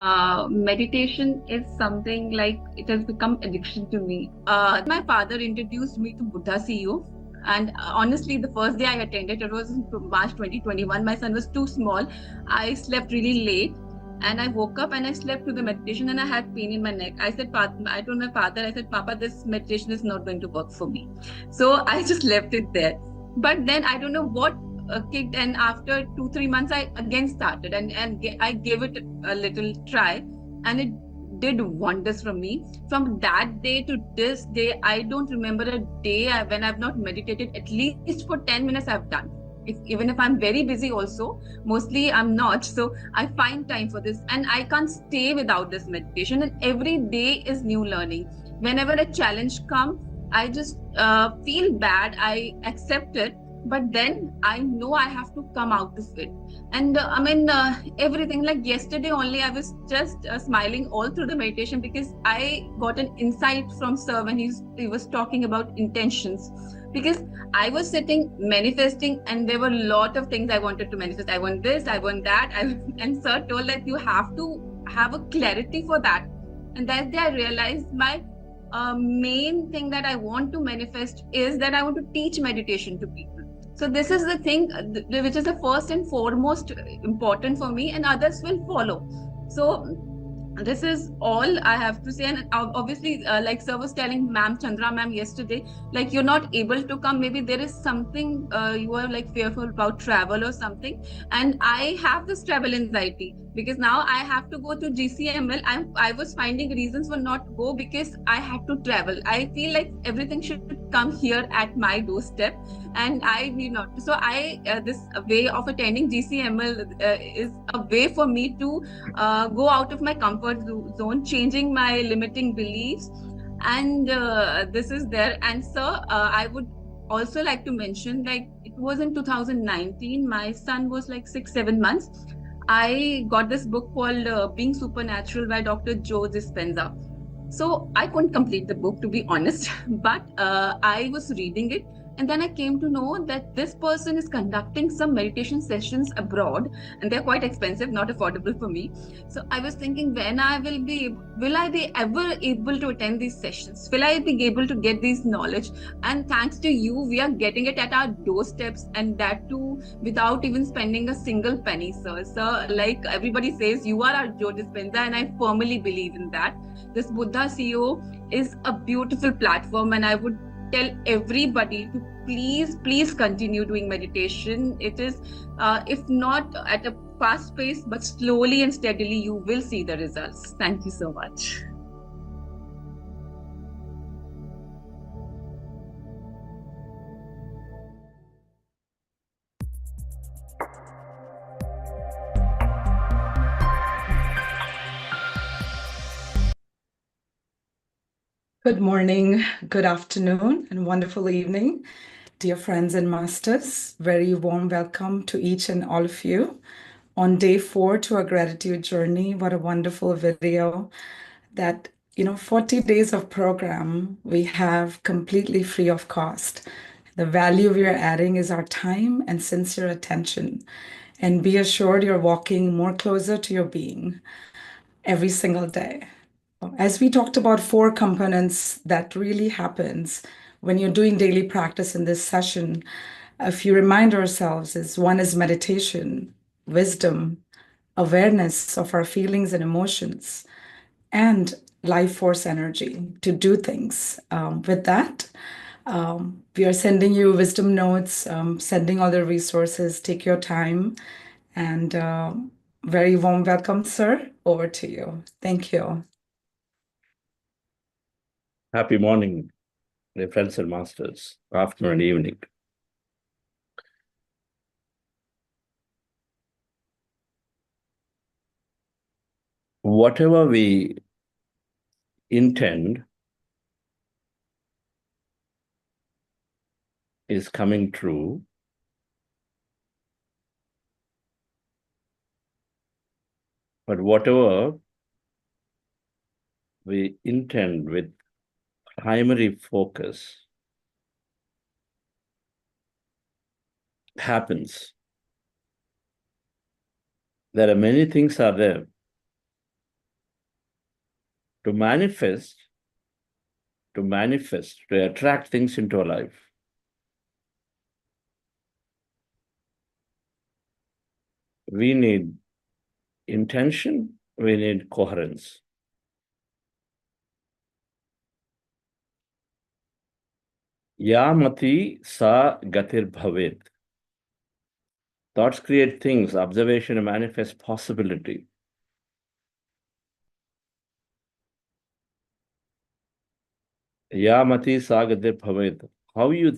Meditation is something like it has become addiction to me. My father introduced me to Buddha CEO. And honestly, the first day I attended, it was in March 2021. My son was too small. I slept really late. And I woke up and I slept through the meditation and I had pain in my neck. I said, I told my father, I said, Papa, this meditation is not going to work for me. So I just left it there. But then I don't know what kicked, and after 2 3 months I again started, and I gave it a little try, and it did wonders for me. From that day to this day, I don't remember a day when I've not meditated at least for 10 minutes. I've done, even if I'm very busy also, mostly I'm not, so I find time for this, and I can't stay without this meditation, and every day is new learning. Whenever a challenge comes, I just feel bad, I accept it, but then I know I have to come out of it. And everything, like yesterday only, I was just smiling all through the meditation because I got an insight from Sir when he was talking about intentions. Because I was sitting manifesting, and there were a lot of things I wanted to manifest. I want this, I want that. And Sir told that you have to have a clarity for that. And that day I realized my main thing that I want to manifest is that I want to teach meditation to people. So this is the thing which is the first and foremost important for me, and others will follow. So this is all I have to say. And obviously, like Sir was telling Ma'am Chandra Ma'am yesterday, like you're not able to come. Maybe there is something you are like fearful about travel or something. And I have this travel anxiety because now I have to go to GCML. I was finding reasons for not go because I had to travel. I feel like everything should come here at my doorstep, and I need not. So I this way of attending GCML is a way for me to go out of my comfort zone, changing my limiting beliefs. And this is there. And Sir, I would also like to mention, like it was in 2019, my son was like 6 7 months. I got this book called Being Supernatural by Dr. Joe Dispenza. So I couldn't complete the book, to be honest, but I was reading it. And then I came to know that this person is conducting some meditation sessions abroad, and they're quite expensive, not affordable for me. So I was thinking, will I be ever able to attend these sessions? Will I be able to get this knowledge? And thanks to you, we are getting it at our doorsteps, and that too without even spending a single penny, sir. So, like everybody says, you are our Joe Dispenza, and I firmly believe in that. This Buddha CEO is a beautiful platform, and I would tell everybody to please continue doing meditation. It is, if not at a fast pace, but slowly and steadily, you will see the results. Thank you so much. Good morning, good afternoon, and wonderful evening, dear friends and masters. Very warm welcome to each and all of you on day 4 to our gratitude journey. What a wonderful video that, 40 days of program we have completely free of cost. The value we are adding is our time and sincere attention. And be assured you're walking more closer to your being every single day. As we talked about 4 components that really happens when you're doing daily practice in this session, if you remind ourselves is one is meditation, wisdom, awareness of our feelings and emotions, and life force energy to do things. With that, we are sending you wisdom notes, sending all the resources. Take your time, and very warm welcome, sir. Over to you. Thank you. Happy morning, dear friends and masters, afternoon and evening. Whatever we intend is coming true. But whatever we intend with primary focus happens. There are many things are there. to manifest, to attract things into our life. We need intention, we need coherence. Yamati sa gatir bhavet. Thoughts create things, observation manifests possibility. Yamati sa gatir bhavet. How you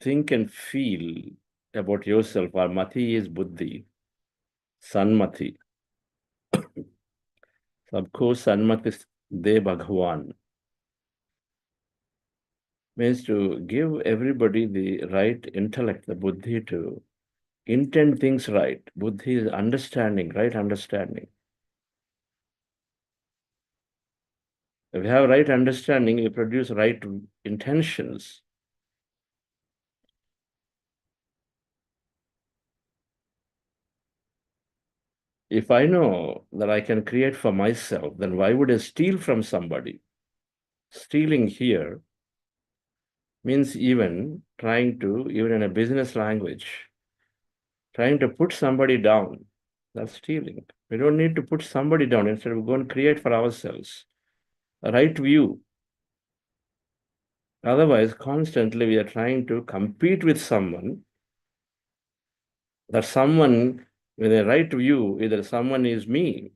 think and feel about yourself, our mati is buddhi, sanmati. Sabko sanmati de Bhagwan. Means to give everybody the right intellect, the buddhi to intend things right. Buddhi is understanding, right understanding. If you have right understanding, you produce right intentions. If I know that I can create for myself, then why would I steal from somebody? Stealing here means even trying to, even in a business language, trying to put somebody down. That's stealing. We don't need to put somebody down. Instead, we go and create for ourselves a right view. Otherwise, constantly we are trying to compete with someone. That someone with a right view, either someone is me.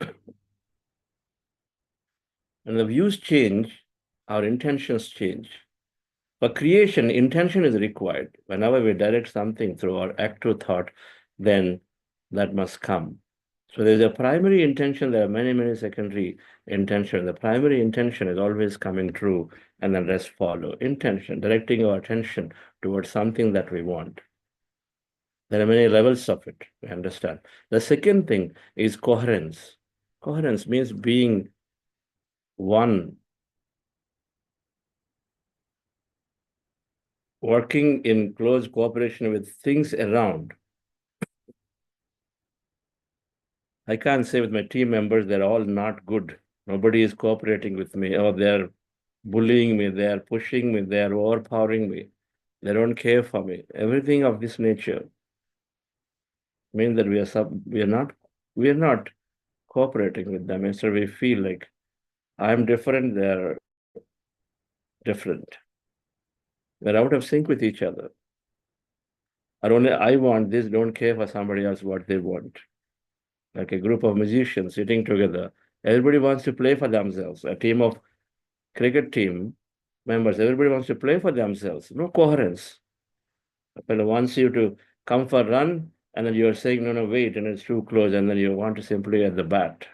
And the views change, our intentions change. For creation, intention is required. Whenever we direct something through our active thought, then that must come. So there's a primary intention, there are many, many secondary intentions. The primary intention is always coming true, and then rest follow. Intention, directing our attention towards something that we want. There are many levels of it, we understand. The second thing is coherence. Coherence means being one, working in close cooperation with things around. I can't say with my team members, they're all not good. Nobody is cooperating with me, or they're bullying me, they're pushing me, they're overpowering me. They don't care for me. Everything of this nature means that we are not cooperating with them. Instead, we feel like I'm different, they're different. We're out of sync with each other. Or only I want this, don't care for somebody else what they want. Like a group of musicians sitting together, everybody wants to play for themselves. A team of cricket team members, everybody wants to play for themselves. No coherence. Fellow wants you to come for a run, and then you're saying, no, wait, and it's too close, and then you want to simply at the bat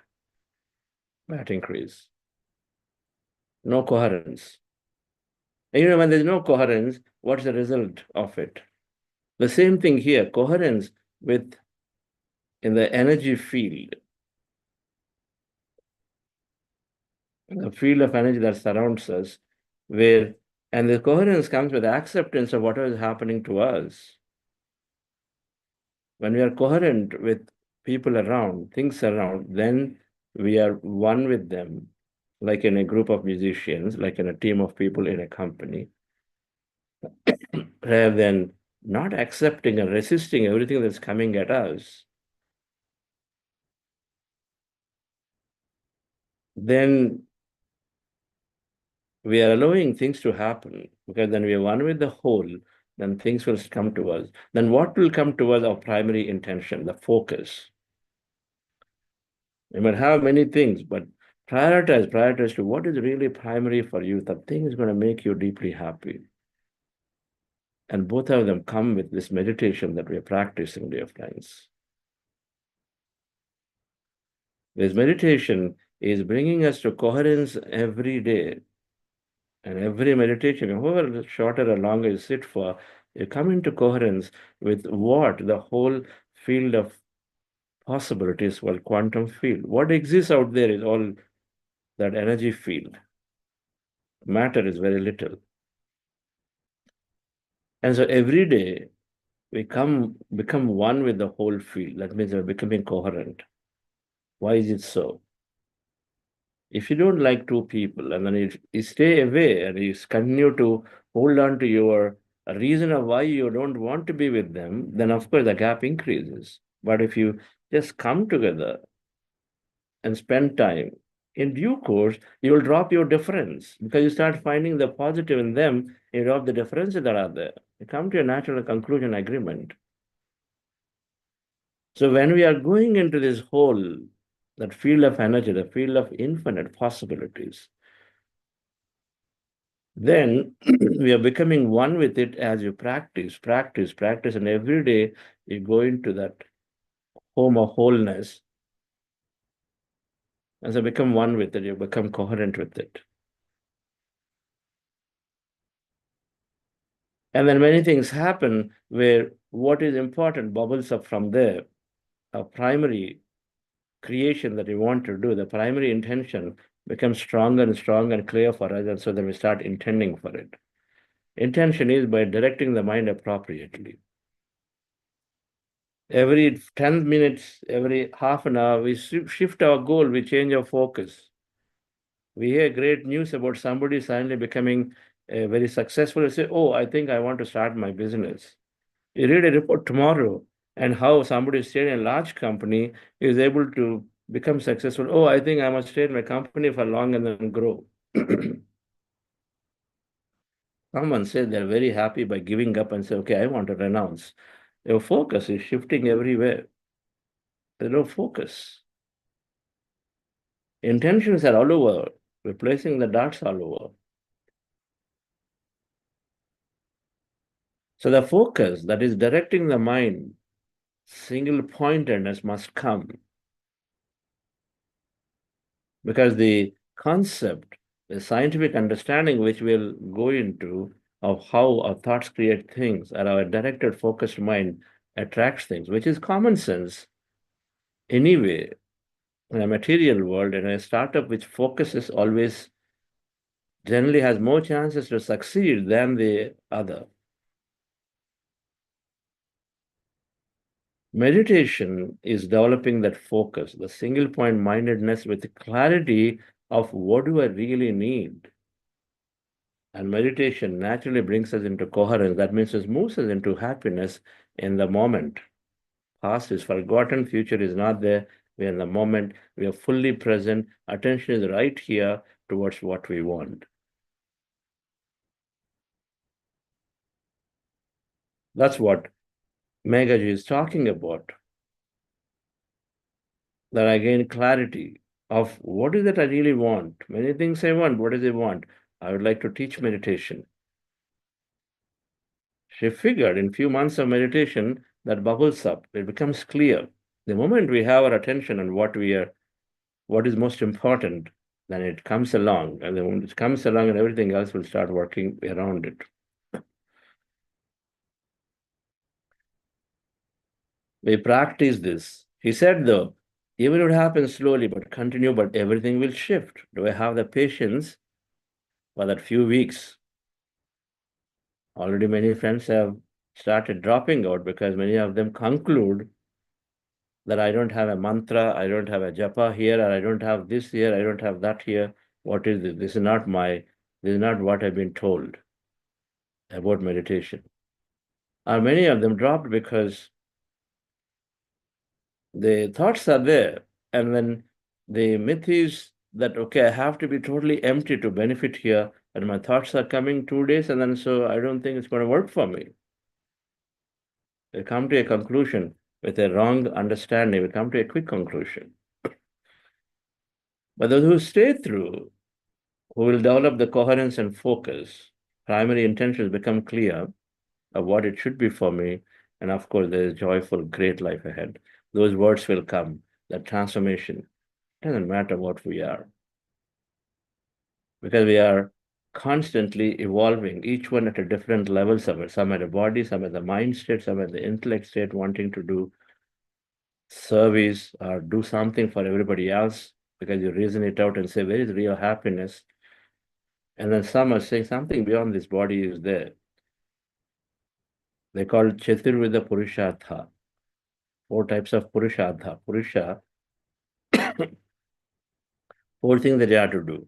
increase. No coherence. And when there's no coherence, what's the result of it? The same thing here, coherence in the energy field, the field of energy that surrounds us, and the coherence comes with acceptance of what is happening to us. When we are coherent with people around, things around, then we are one with them, like in a group of musicians, like in a team of people in a company, rather than not accepting and resisting everything that's coming at us. Then we are allowing things to happen, because then we are one with the whole, then things will come to us. Then what will come to us? Our primary intention, the focus. You might have many things, but prioritize to what is really primary for you. That thing is going to make you deeply happy. And both of them come with this meditation that we are practicing, dear friends. This meditation is bringing us to coherence every day. And every meditation, however shorter or longer you sit for, you come into coherence with what the whole field of possibilities, well, quantum field. What exists out there is all that energy field. Matter is very little. And so every day we become one with the whole field. That means we're becoming coherent. Why is it so? If you don't like two people and then you stay away and you continue to hold on to your reason of why you don't want to be with them, then of course the gap increases. But if you just come together and spend time, in due course, you will drop your difference because you start finding the positive in them, you drop the differences that are there. You come to a natural conclusion agreement. So when we are going into this whole, that field of energy, the field of infinite possibilities, then we are becoming one with it as you practice, and every day you go into that home of wholeness. As you become one with it, you become coherent with it. And then many things happen where what is important bubbles up from there. A primary creation that we want to do, the primary intention becomes stronger and stronger and clear for us. And so then we start intending for it. Intention is by directing the mind appropriately. Every 10 minutes, every half an hour, we shift our goal, we change our focus. We hear great news about somebody suddenly becoming very successful and say, oh, I think I want to start my business. You read a report tomorrow and how somebody stayed in a large company is able to become successful. Oh, I think I must stay in my company for long and then grow. Someone said they're very happy by giving up and say, okay, I want to renounce. Your focus is shifting everywhere. There's no focus. Intentions are all over, replacing the dots all over. So the focus that is directing the mind, single pointedness must come. Because the concept, the scientific understanding which we'll go into of how our thoughts create things and our directed focused mind attracts things, which is common sense anyway. In a material world, in a startup which focuses always generally has more chances to succeed than the other. Meditation is developing that focus, the single point mindedness with the clarity of what do I really need. And meditation naturally brings us into coherence. That means it moves us into happiness in the moment. Past is forgotten, future is not there. We are in the moment, we are fully present. Attention is right here towards what we want. That's what Meghaji is talking about. That I gain clarity of what is it I really want. Many things I want. What does it want? I would like to teach meditation. She figured in few months of meditation that bubbles up. It becomes clear. The moment we have our attention on what is most important, then it comes along. And then when it comes along and everything else will start working around it. We practice this. He said though, even if it happens slowly, but continue, but everything will shift. Do I have the patience for that few weeks? Already many friends have started dropping out because many of them conclude that I don't have a mantra, I don't have a japa here, or I don't have this here, I don't have that here. What is this? This is not what I've been told about meditation. And many of them dropped because the thoughts are there. And then the myth is that, okay, I have to be totally empty to benefit here. And my thoughts are coming 2 days, and then so I don't think it's going to work for me. They come to a conclusion with a wrong understanding. We come to a quick conclusion. But those who stay through, who will develop the coherence and focus, primary intentions become clear of what it should be for me. And of course, there is joyful, great life ahead. Those words will come, that transformation. It doesn't matter what we are. Because we are constantly evolving, each one at a different level, some at a body, some at the mind state, some at the intellect state, wanting to do service or do something for everybody else because you reason it out and say, where is real happiness? And then some are saying something beyond this body is there. They call it Chaturveda Purushartha. 4 types of Purushartha. Purusha Four things that you have to do.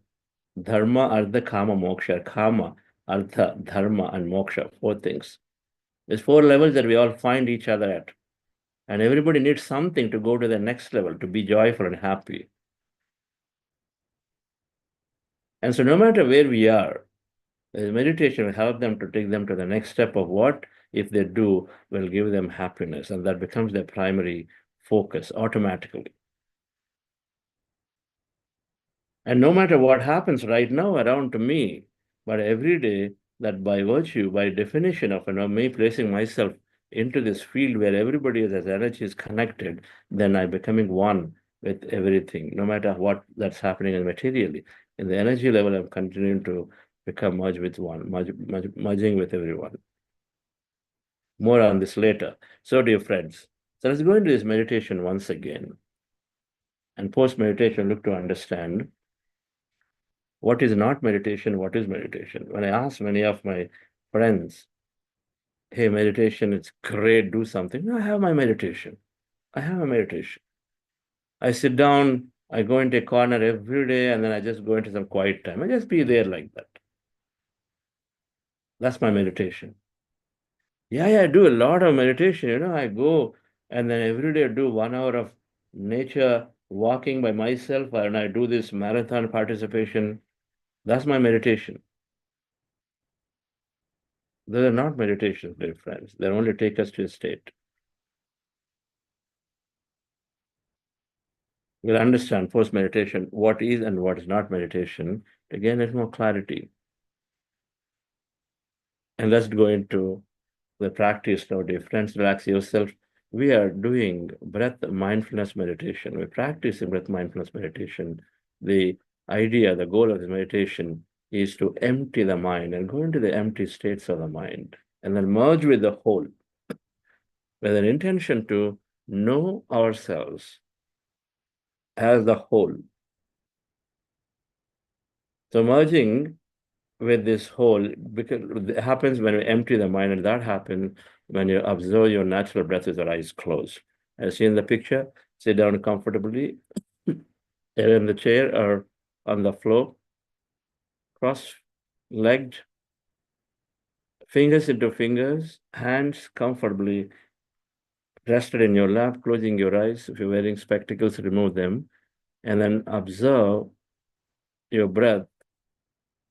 Dharma, Artha, Kama, Moksha. Kama, Artha, Dharma, and Moksha. Four things. There's four levels that we all find each other at. And everybody needs something to go to the next level, to be joyful and happy. And so no matter where we are, the meditation will help them to take them to the next step of what, if they do, will give them happiness. And that becomes their primary focus automatically. And no matter what happens right now around to me, but every day, that by virtue, by definition of me placing myself into this field where everybody as energy is connected, then I'm becoming one with everything, no matter what that's happening materially. In the energy level, I'm continuing to become merged with one, merging with everyone. More on this later. So, dear friends, so let's go into this meditation once again. And post-meditation, look to understand what is not meditation, what is meditation. When I ask many of my friends, hey, meditation, it's great, do something. No, I have my meditation. I have a meditation. I sit down, I go into a corner every day, and then I just go into some quiet time. I just be there like that. That's my meditation. Yeah, I do a lot of meditation. I go and then every day I do 1 hour of nature walking by myself, and I do this marathon participation. That's my meditation. Those are not meditations, dear friends. They only take us to a state. We'll understand post-meditation what is and what is not meditation. Again, there's more clarity. And let's go into the practice now, dear friends. Relax yourself. We are doing breath mindfulness meditation. We're practicing breath mindfulness meditation. The idea, the goal of the meditation is to empty the mind and go into the empty states of the mind and then merge with the whole with an intention to know ourselves as the whole. So merging with this whole, because it happens when you empty the mind, and that happens when you observe your natural breath with your eyes closed. As seen in the picture, sit down comfortably, either in the chair or on the floor, cross-legged, fingers into fingers, hands comfortably rested in your lap, closing your eyes. If you're wearing spectacles, remove them, and then observe your breath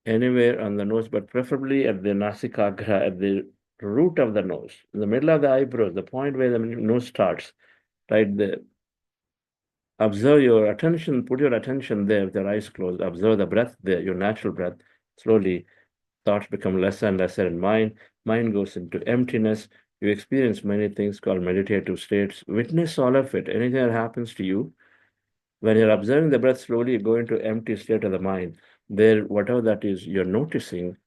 anywhere on the nose, but preferably at the nasikagra, at the root of the nose, in the middle of the eyebrows, the point where the nose starts, right there. Observe your attention, put your attention there with your eyes closed. Observe the breath there, your natural breath. Slowly, thoughts become lesser and lesser in mind. Mind goes into emptiness. You experience many things called meditative states. Witness all of it. Anything that happens to you, when you're observing the breath slowly, you go into empty state of the mind. There, whatever that is you're noticing,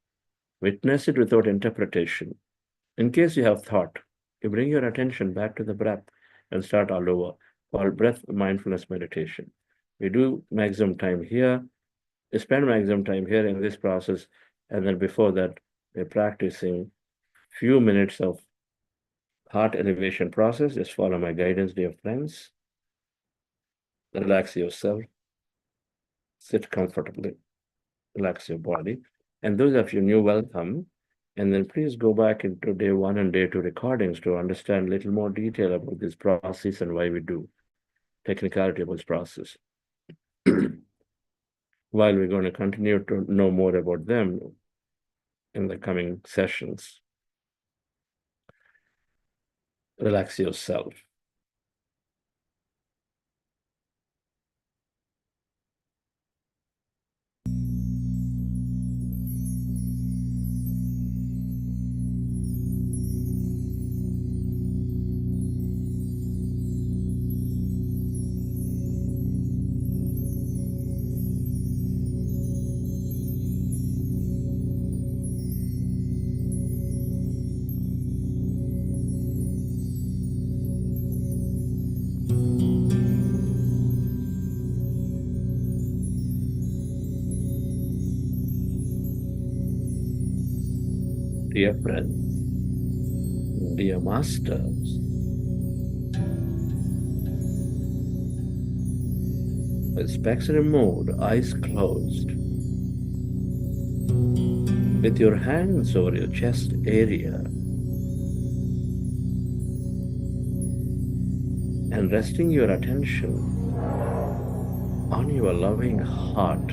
witness it without interpretation. In case you have thought, you bring your attention back to the breath and start all over, called breath mindfulness meditation. We do maximum time here, we spend maximum time here in this process, and then before that, we're practicing few minutes of heart elevation process. Just follow my guidance, dear friends. Relax yourself, sit comfortably. Relax your body. And those of you new, welcome. And then please go back into day 1 and day 2 recordings to understand a little more detail about this process and why we do technicality about this process. While we're going to continue to know more about them in the coming sessions. Relax yourself. Dear friends, dear masters, With specs removed, eyes closed. With your hands over your chest area and resting your attention on your loving heart.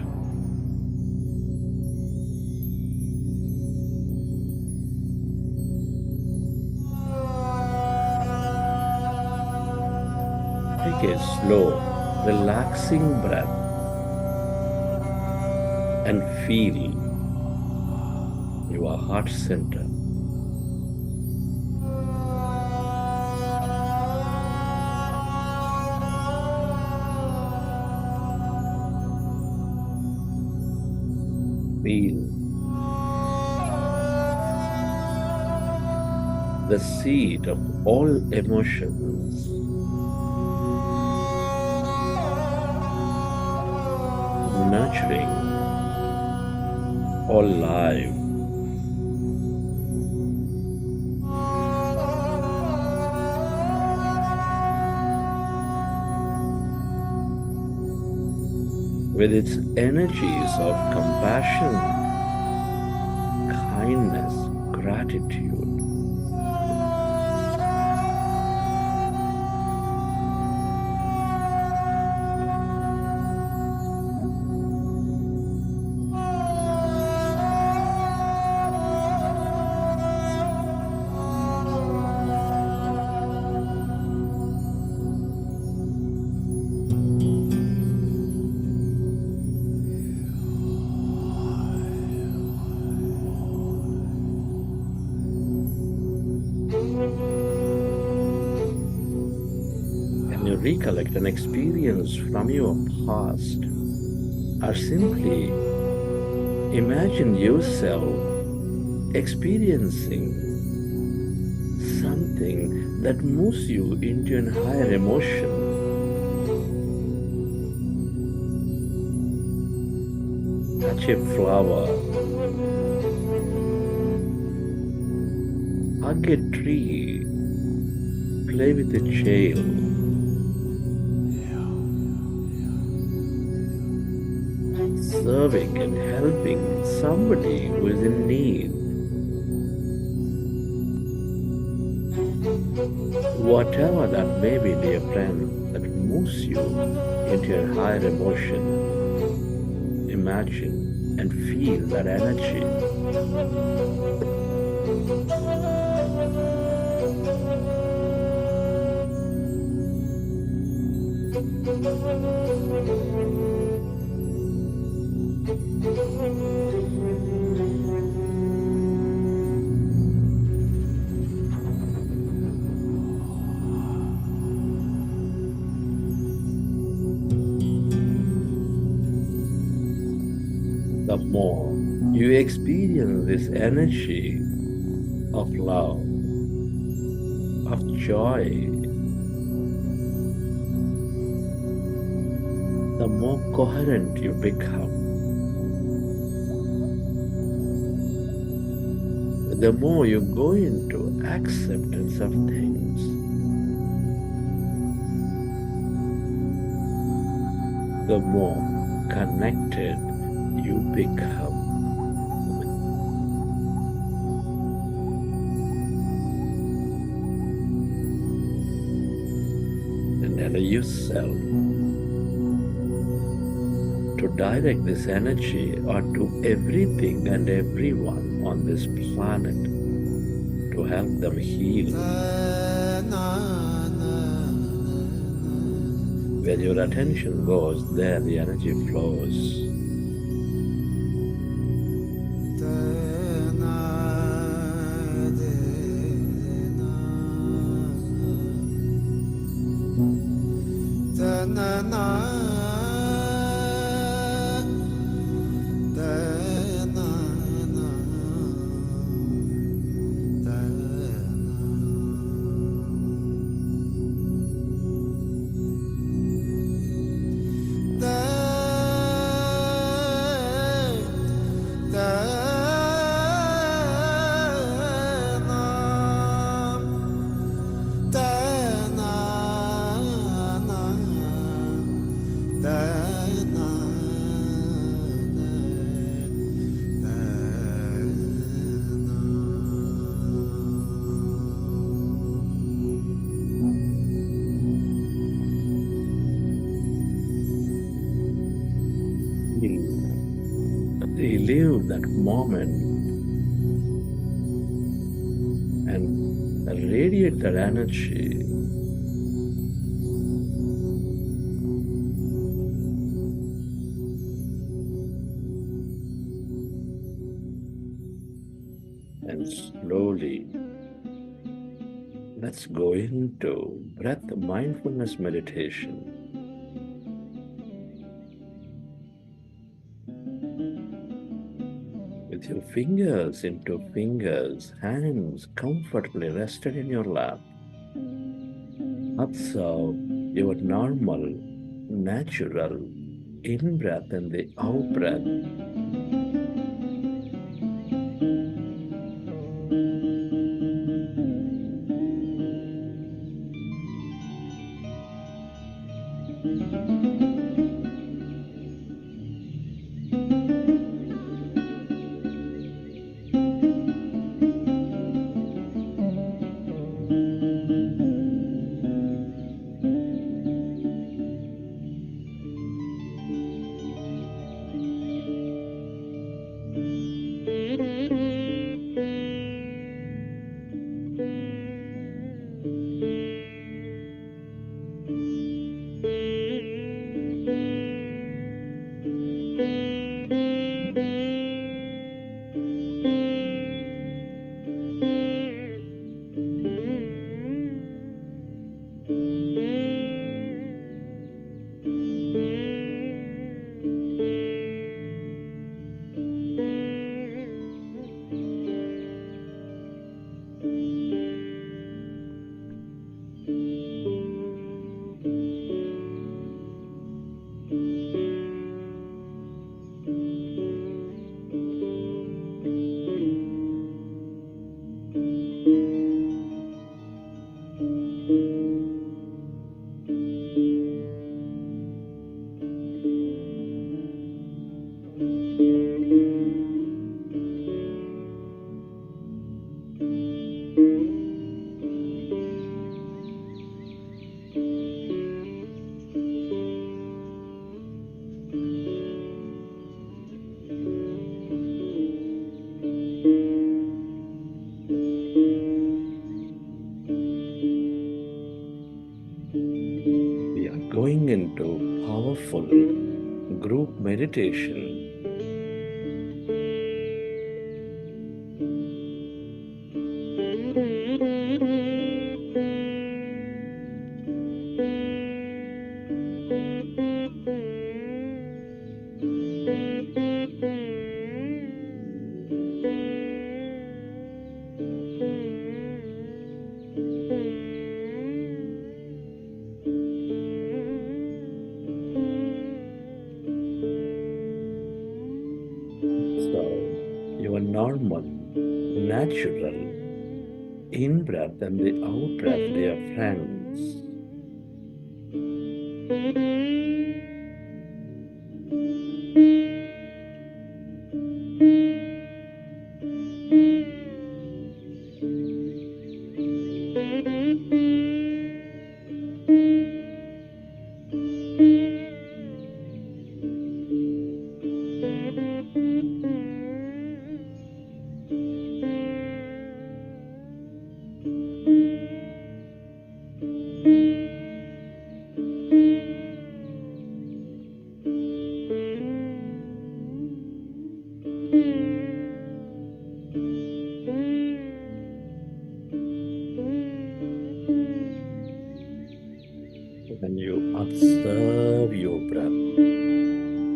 Take a slow, relaxing breath and feel your heart center. Feel the seed of all emotions. Nurturing all life. With its energies of compassion, kindness, gratitude. Can you recollect an experience from your past, or simply imagine yourself experiencing something that moves you into a higher emotion? Touch a flower, hug a tree, play with a child. Serving and helping somebody who is in need. Whatever that may be, dear friend, that moves you into a higher emotion, imagine and feel that energy. The more you experience this energy of love, of joy, the more coherent you become. The more you go into acceptance of things. The more connected you become. And allow yourself to direct this energy onto everything and everyone on this planet to help them heal. Where your attention goes, there the energy flows. relive that moment and radiate that energy. And slowly, let's go into breath mindfulness meditation. With your fingers into fingers, hands comfortably rested in your lap. Observe your normal, natural in-breath and the out-breath. We are going into powerful group meditation. So, your normal, natural in-breath and the out-breath, dear friends. When you observe your breath,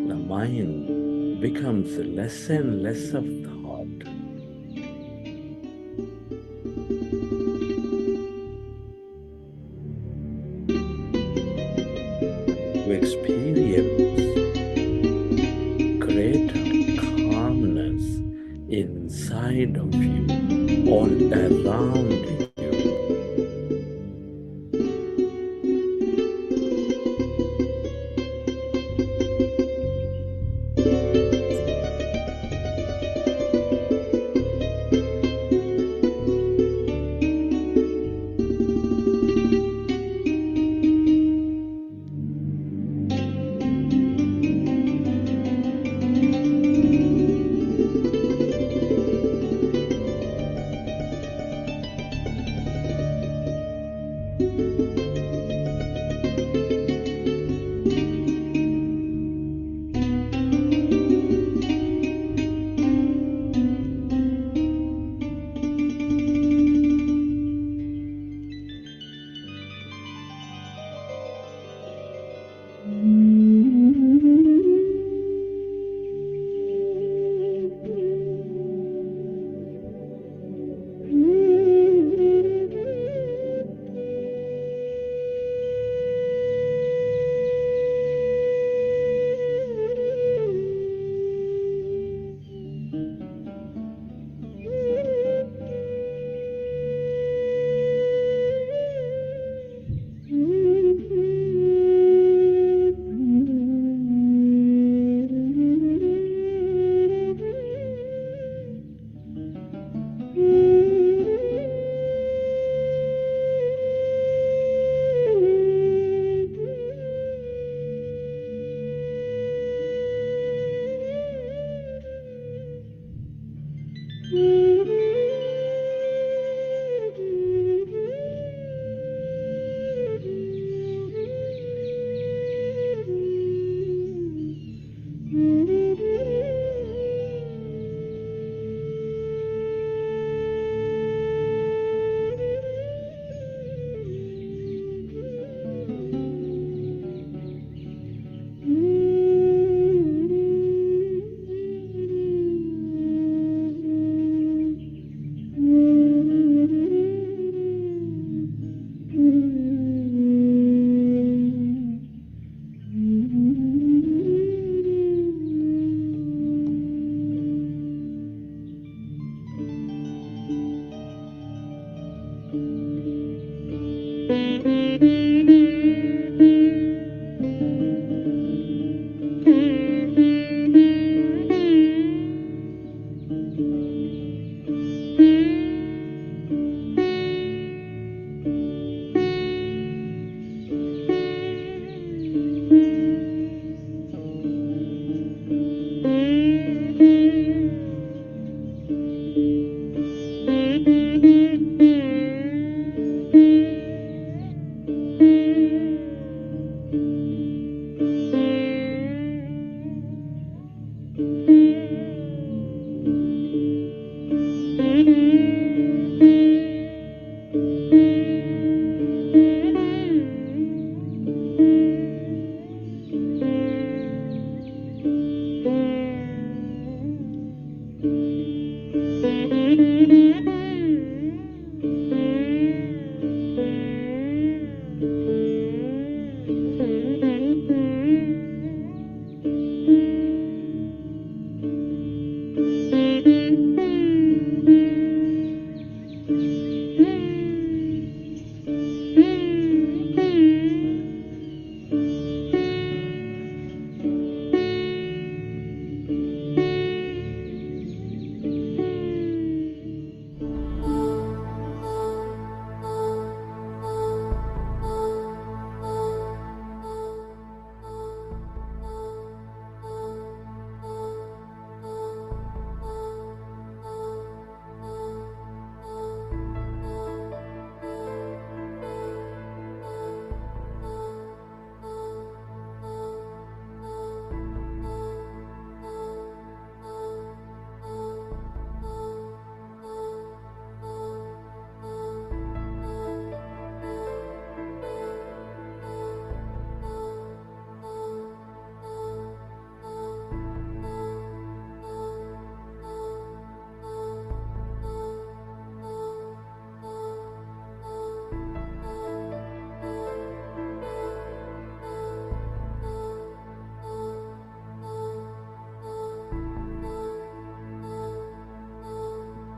the mind becomes less and less of thought. You experience greater calmness inside of you, all around you.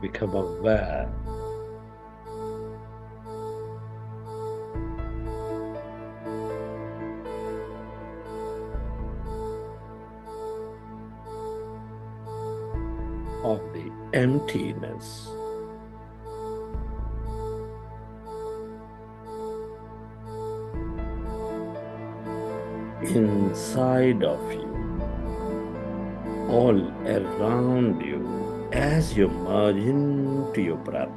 become aware of the emptiness inside of you, all around you, as you merge into your breath.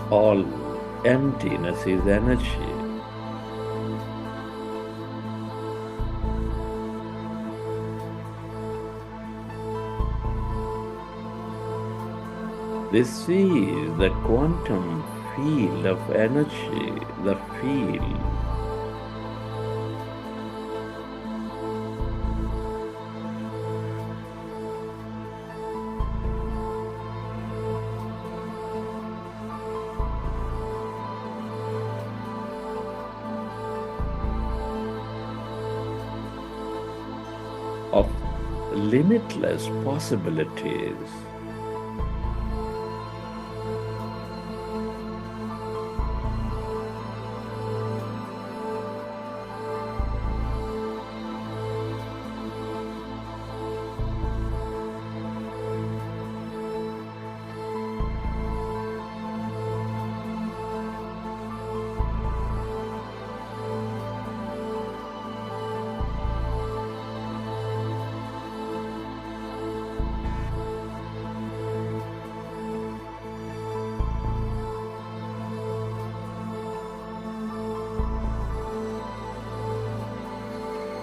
All emptiness is energy. This is the quantum field of energy, the field limitless possibilities.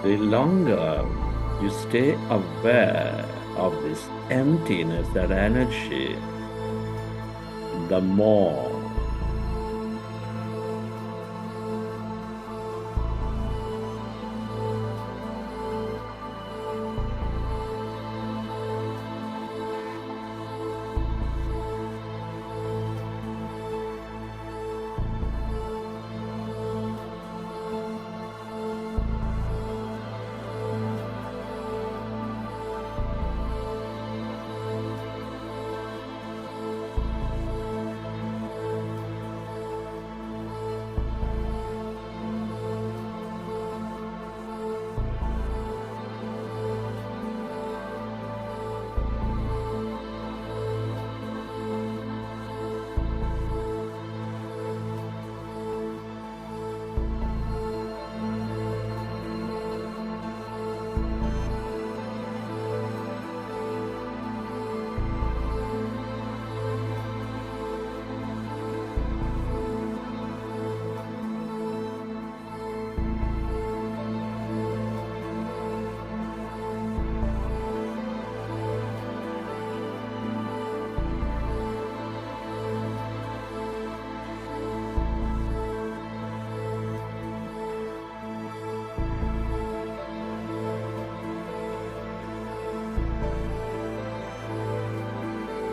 The longer you stay aware of this emptiness, that energy, the more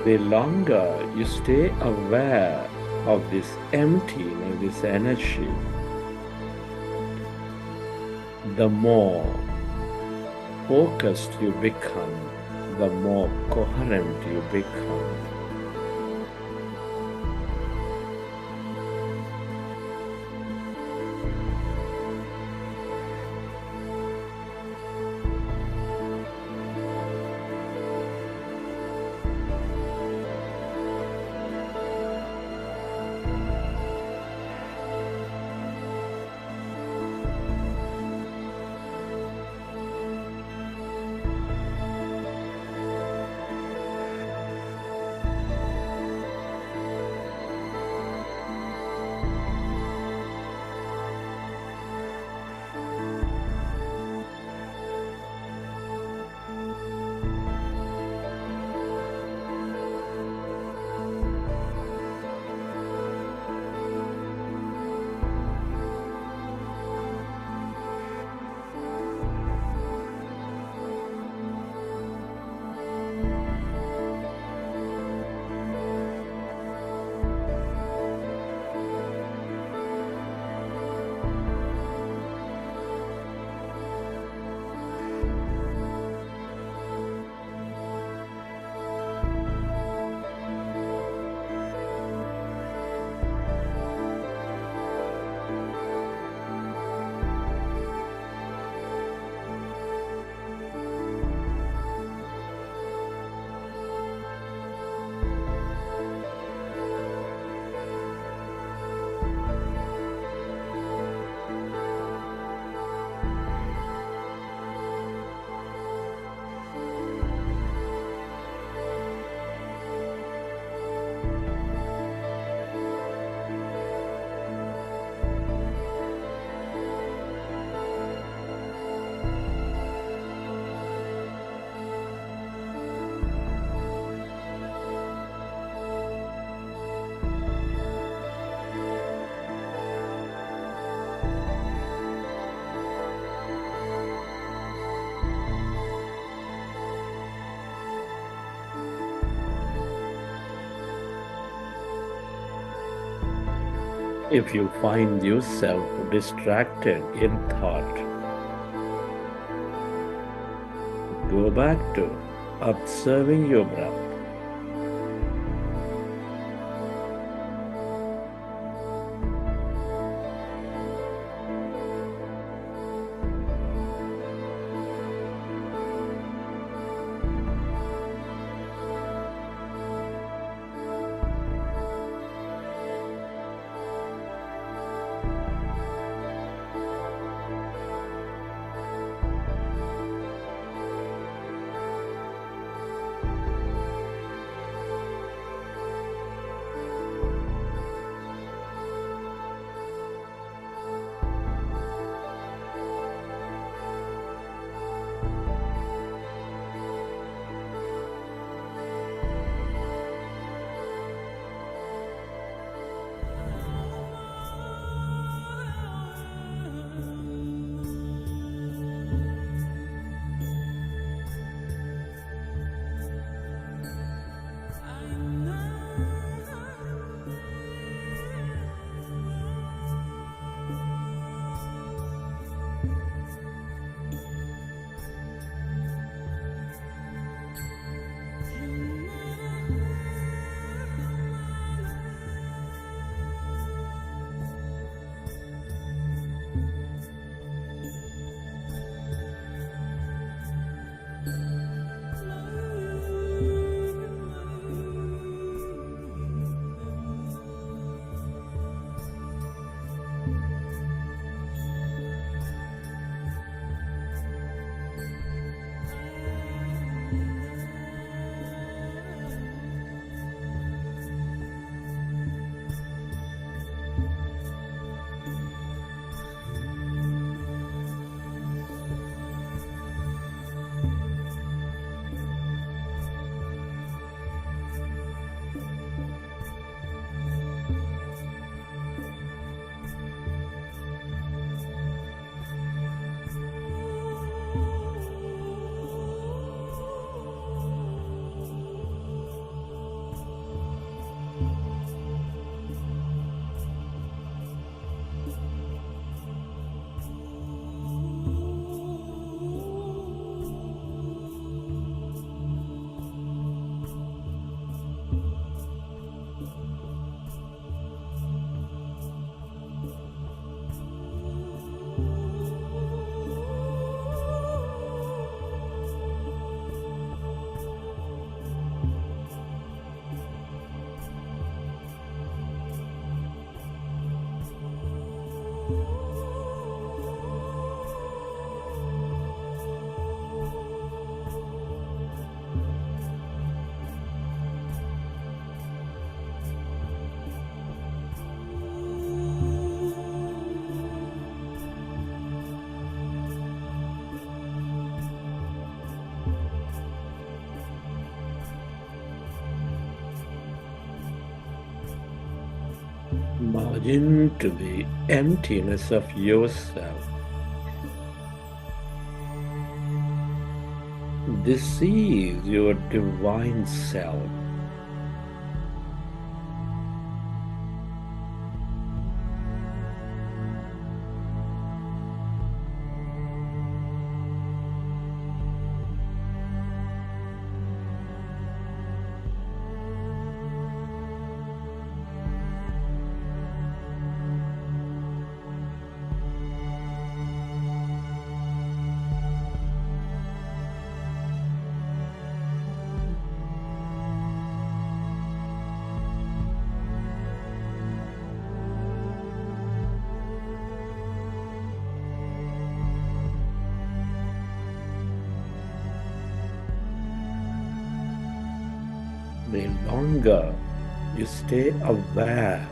the longer you stay aware of this emptiness, this energy, the more focused you become, the more coherent you become. If you find yourself distracted in thought, go back to observing your breath. Merge into the emptiness of yourself. This is your divine self. The longer you stay aware,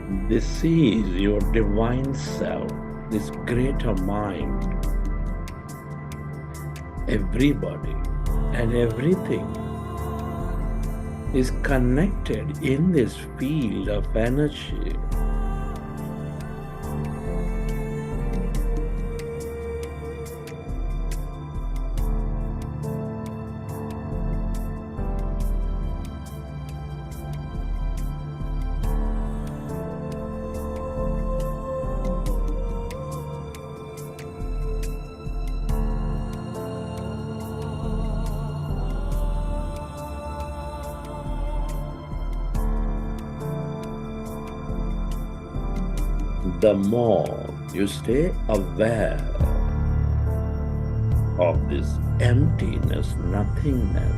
This is your divine self, this greater mind. Everybody and everything is connected in this field of energy. The more you stay aware of this emptiness, nothingness,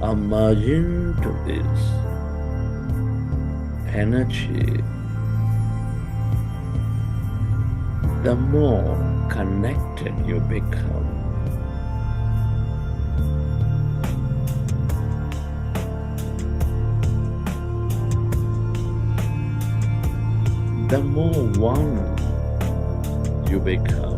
emerge into this energy, the more connected you become. The more one you become.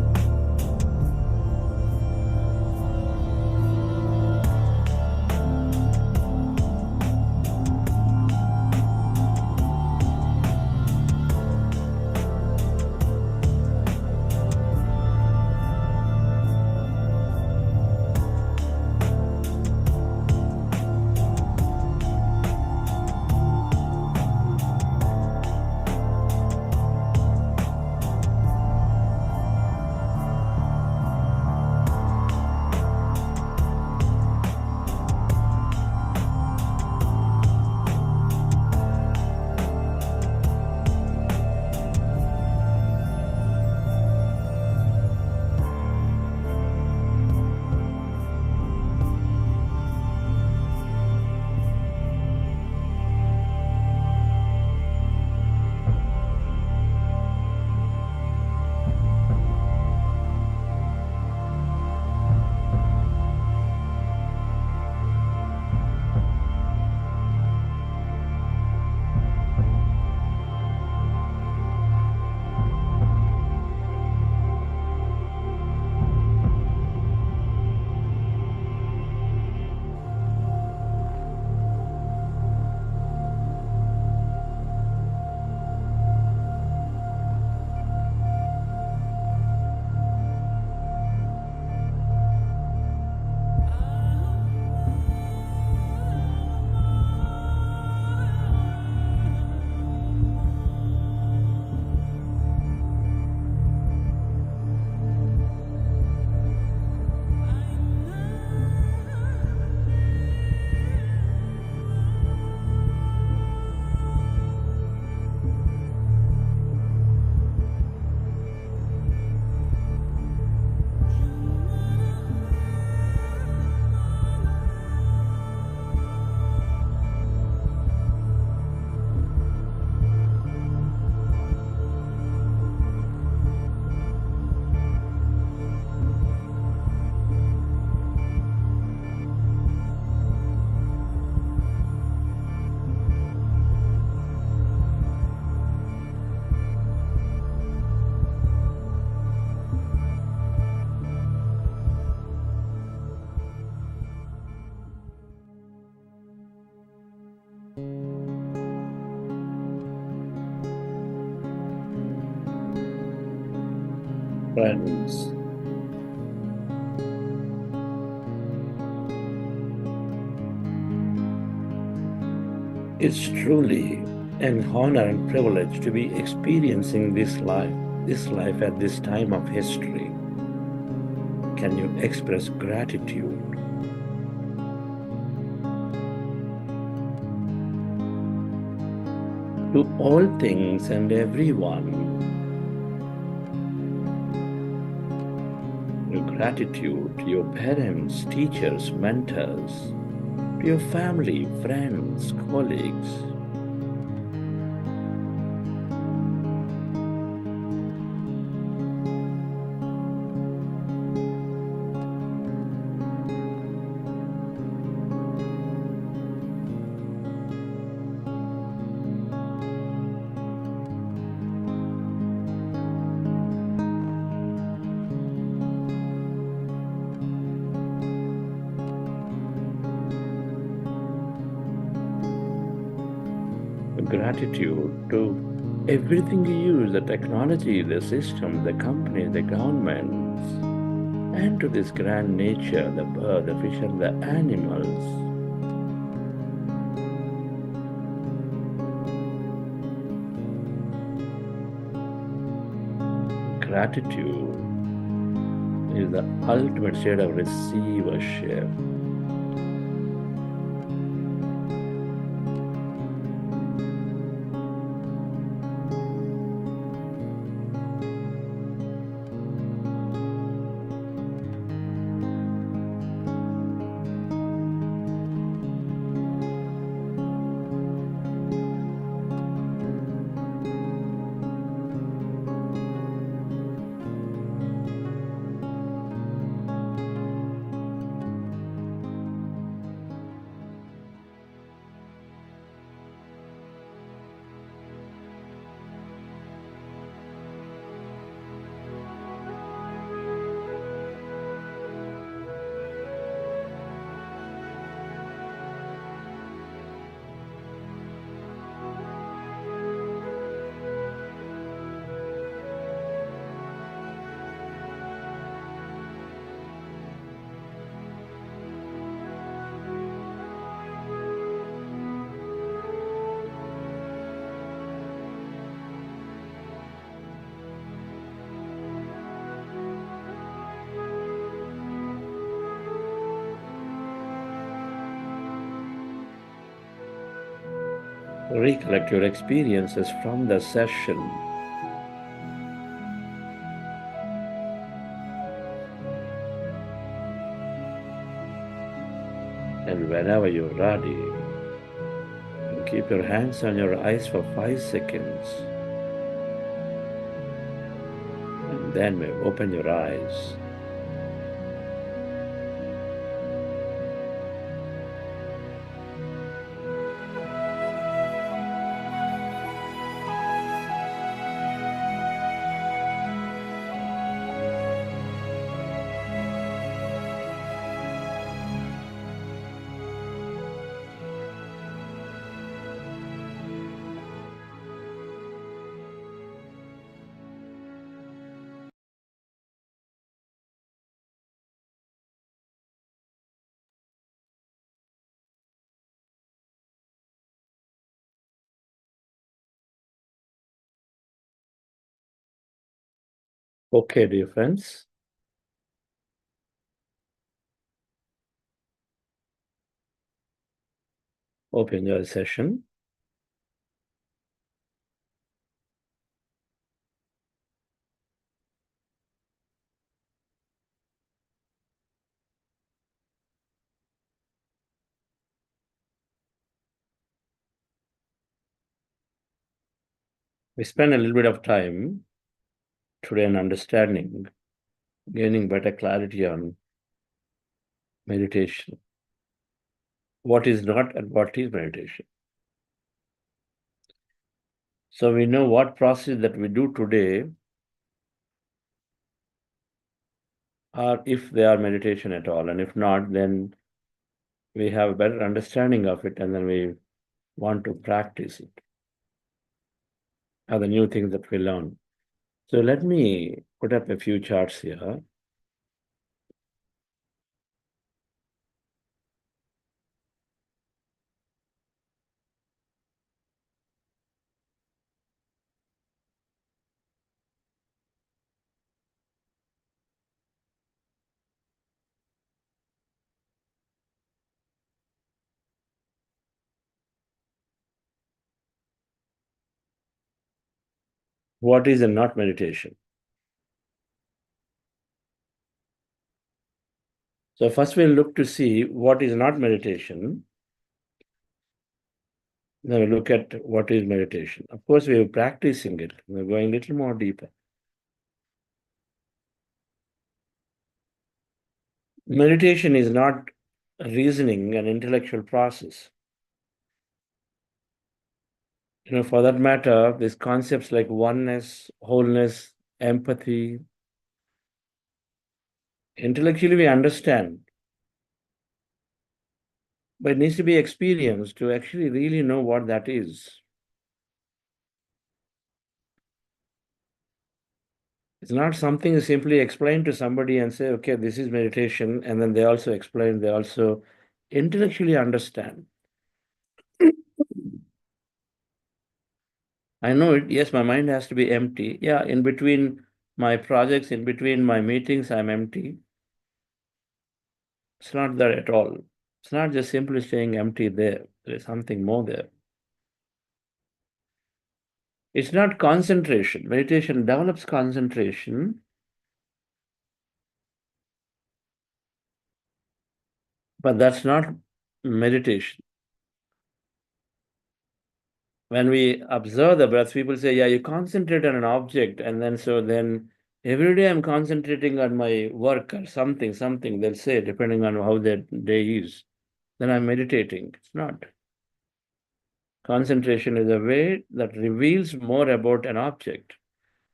Friends, it's truly an honor and privilege to be experiencing this life at this time of history. Can you express gratitude? To all things and everyone. Your gratitude to your parents, teachers, mentors, to your family, friends, colleagues. gratitude to everything you use, the technology, the system, the company, the governments, and to this grand nature, the bird, the fish, and the animals. Gratitude is the ultimate state of receivership. Recollect your experiences from the session. And whenever you're ready, keep your hands on your eyes for 5 seconds. And then may open your eyes. Okay, dear friends. Hope you enjoy the session. We spent a little bit of time today on understanding, gaining better clarity on meditation. What is not and what is meditation. So we know what process that we do today are if they are meditation at all. And if not, then we have a better understanding of it and then we want to practice it. Are the new things that we learn. So let me put up a few charts here. What is a not meditation? So first we'll look to see what is not meditation. Then we look at what is meditation. Of course, we are practicing it. We're going a little more deeper. Meditation is not reasoning and intellectual process. For that matter, these concepts like oneness, wholeness, empathy, intellectually we understand, but it needs to be experienced to actually really know what that is. It's not something you simply explain to somebody and say, okay, this is meditation, and then they also explain, they also intellectually understand. I know it, yes, my mind has to be empty. Yeah, in between my projects, in between my meetings, I'm empty. It's not that at all. It's not just simply staying empty there. There is something more there. It's not concentration. Meditation develops concentration, but that's not meditation. When we observe the breath, people say, yeah, you concentrate on an object, and then every day I'm concentrating on my work or something, they'll say, depending on how their day is. Then I'm meditating. It's not. Concentration is a way that reveals more about an object.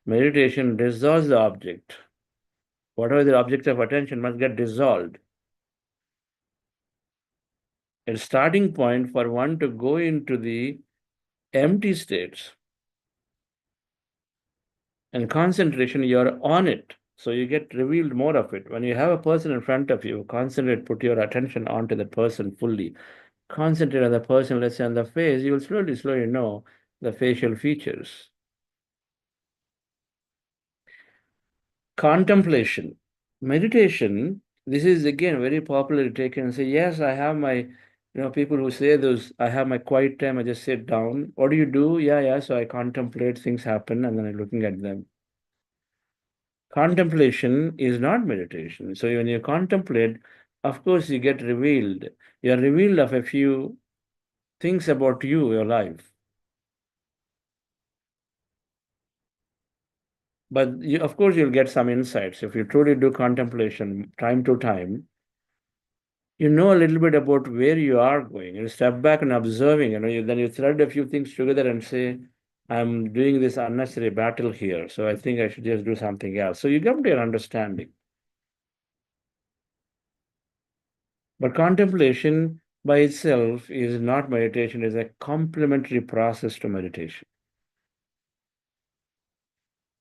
Meditation dissolves the object. Whatever the object of attention must get dissolved. A starting point for one to go into the empty states. And concentration, you're on it. So you get revealed more of it. When you have a person in front of you, concentrate, put your attention onto the person fully. Concentrate on the person, let's say on the face, you will slowly know the facial features. Contemplation. Meditation, this is again very popularly taken and say, yes, I have my, people who say those, I have my quiet time, I just sit down. What do you do? Yeah, so I contemplate, things happen, and then I'm looking at them. Contemplation is not meditation. So when you contemplate, of course, you get revealed. You are revealed of a few things about you, your life. But of course, you'll get some insights. If you truly do contemplation time to time, you know a little bit about where you are going. You step back and observing, then you thread a few things together and say, I'm doing this unnecessary battle here. So I think I should just do something else. So you come to your understanding. But contemplation by itself is not meditation, it is a complementary process to meditation,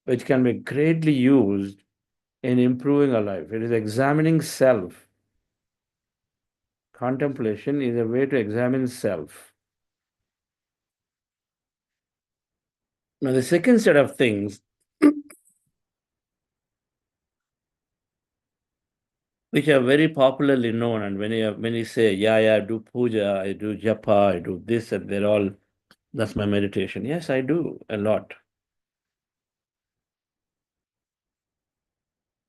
which can be greatly used in improving our life. It is examining self. Contemplation is a way to examine self. Now, the second set of things which are very popularly known, and when you say, I do puja, I do japa, I do this, and they're all, that's my meditation. Yes, I do a lot.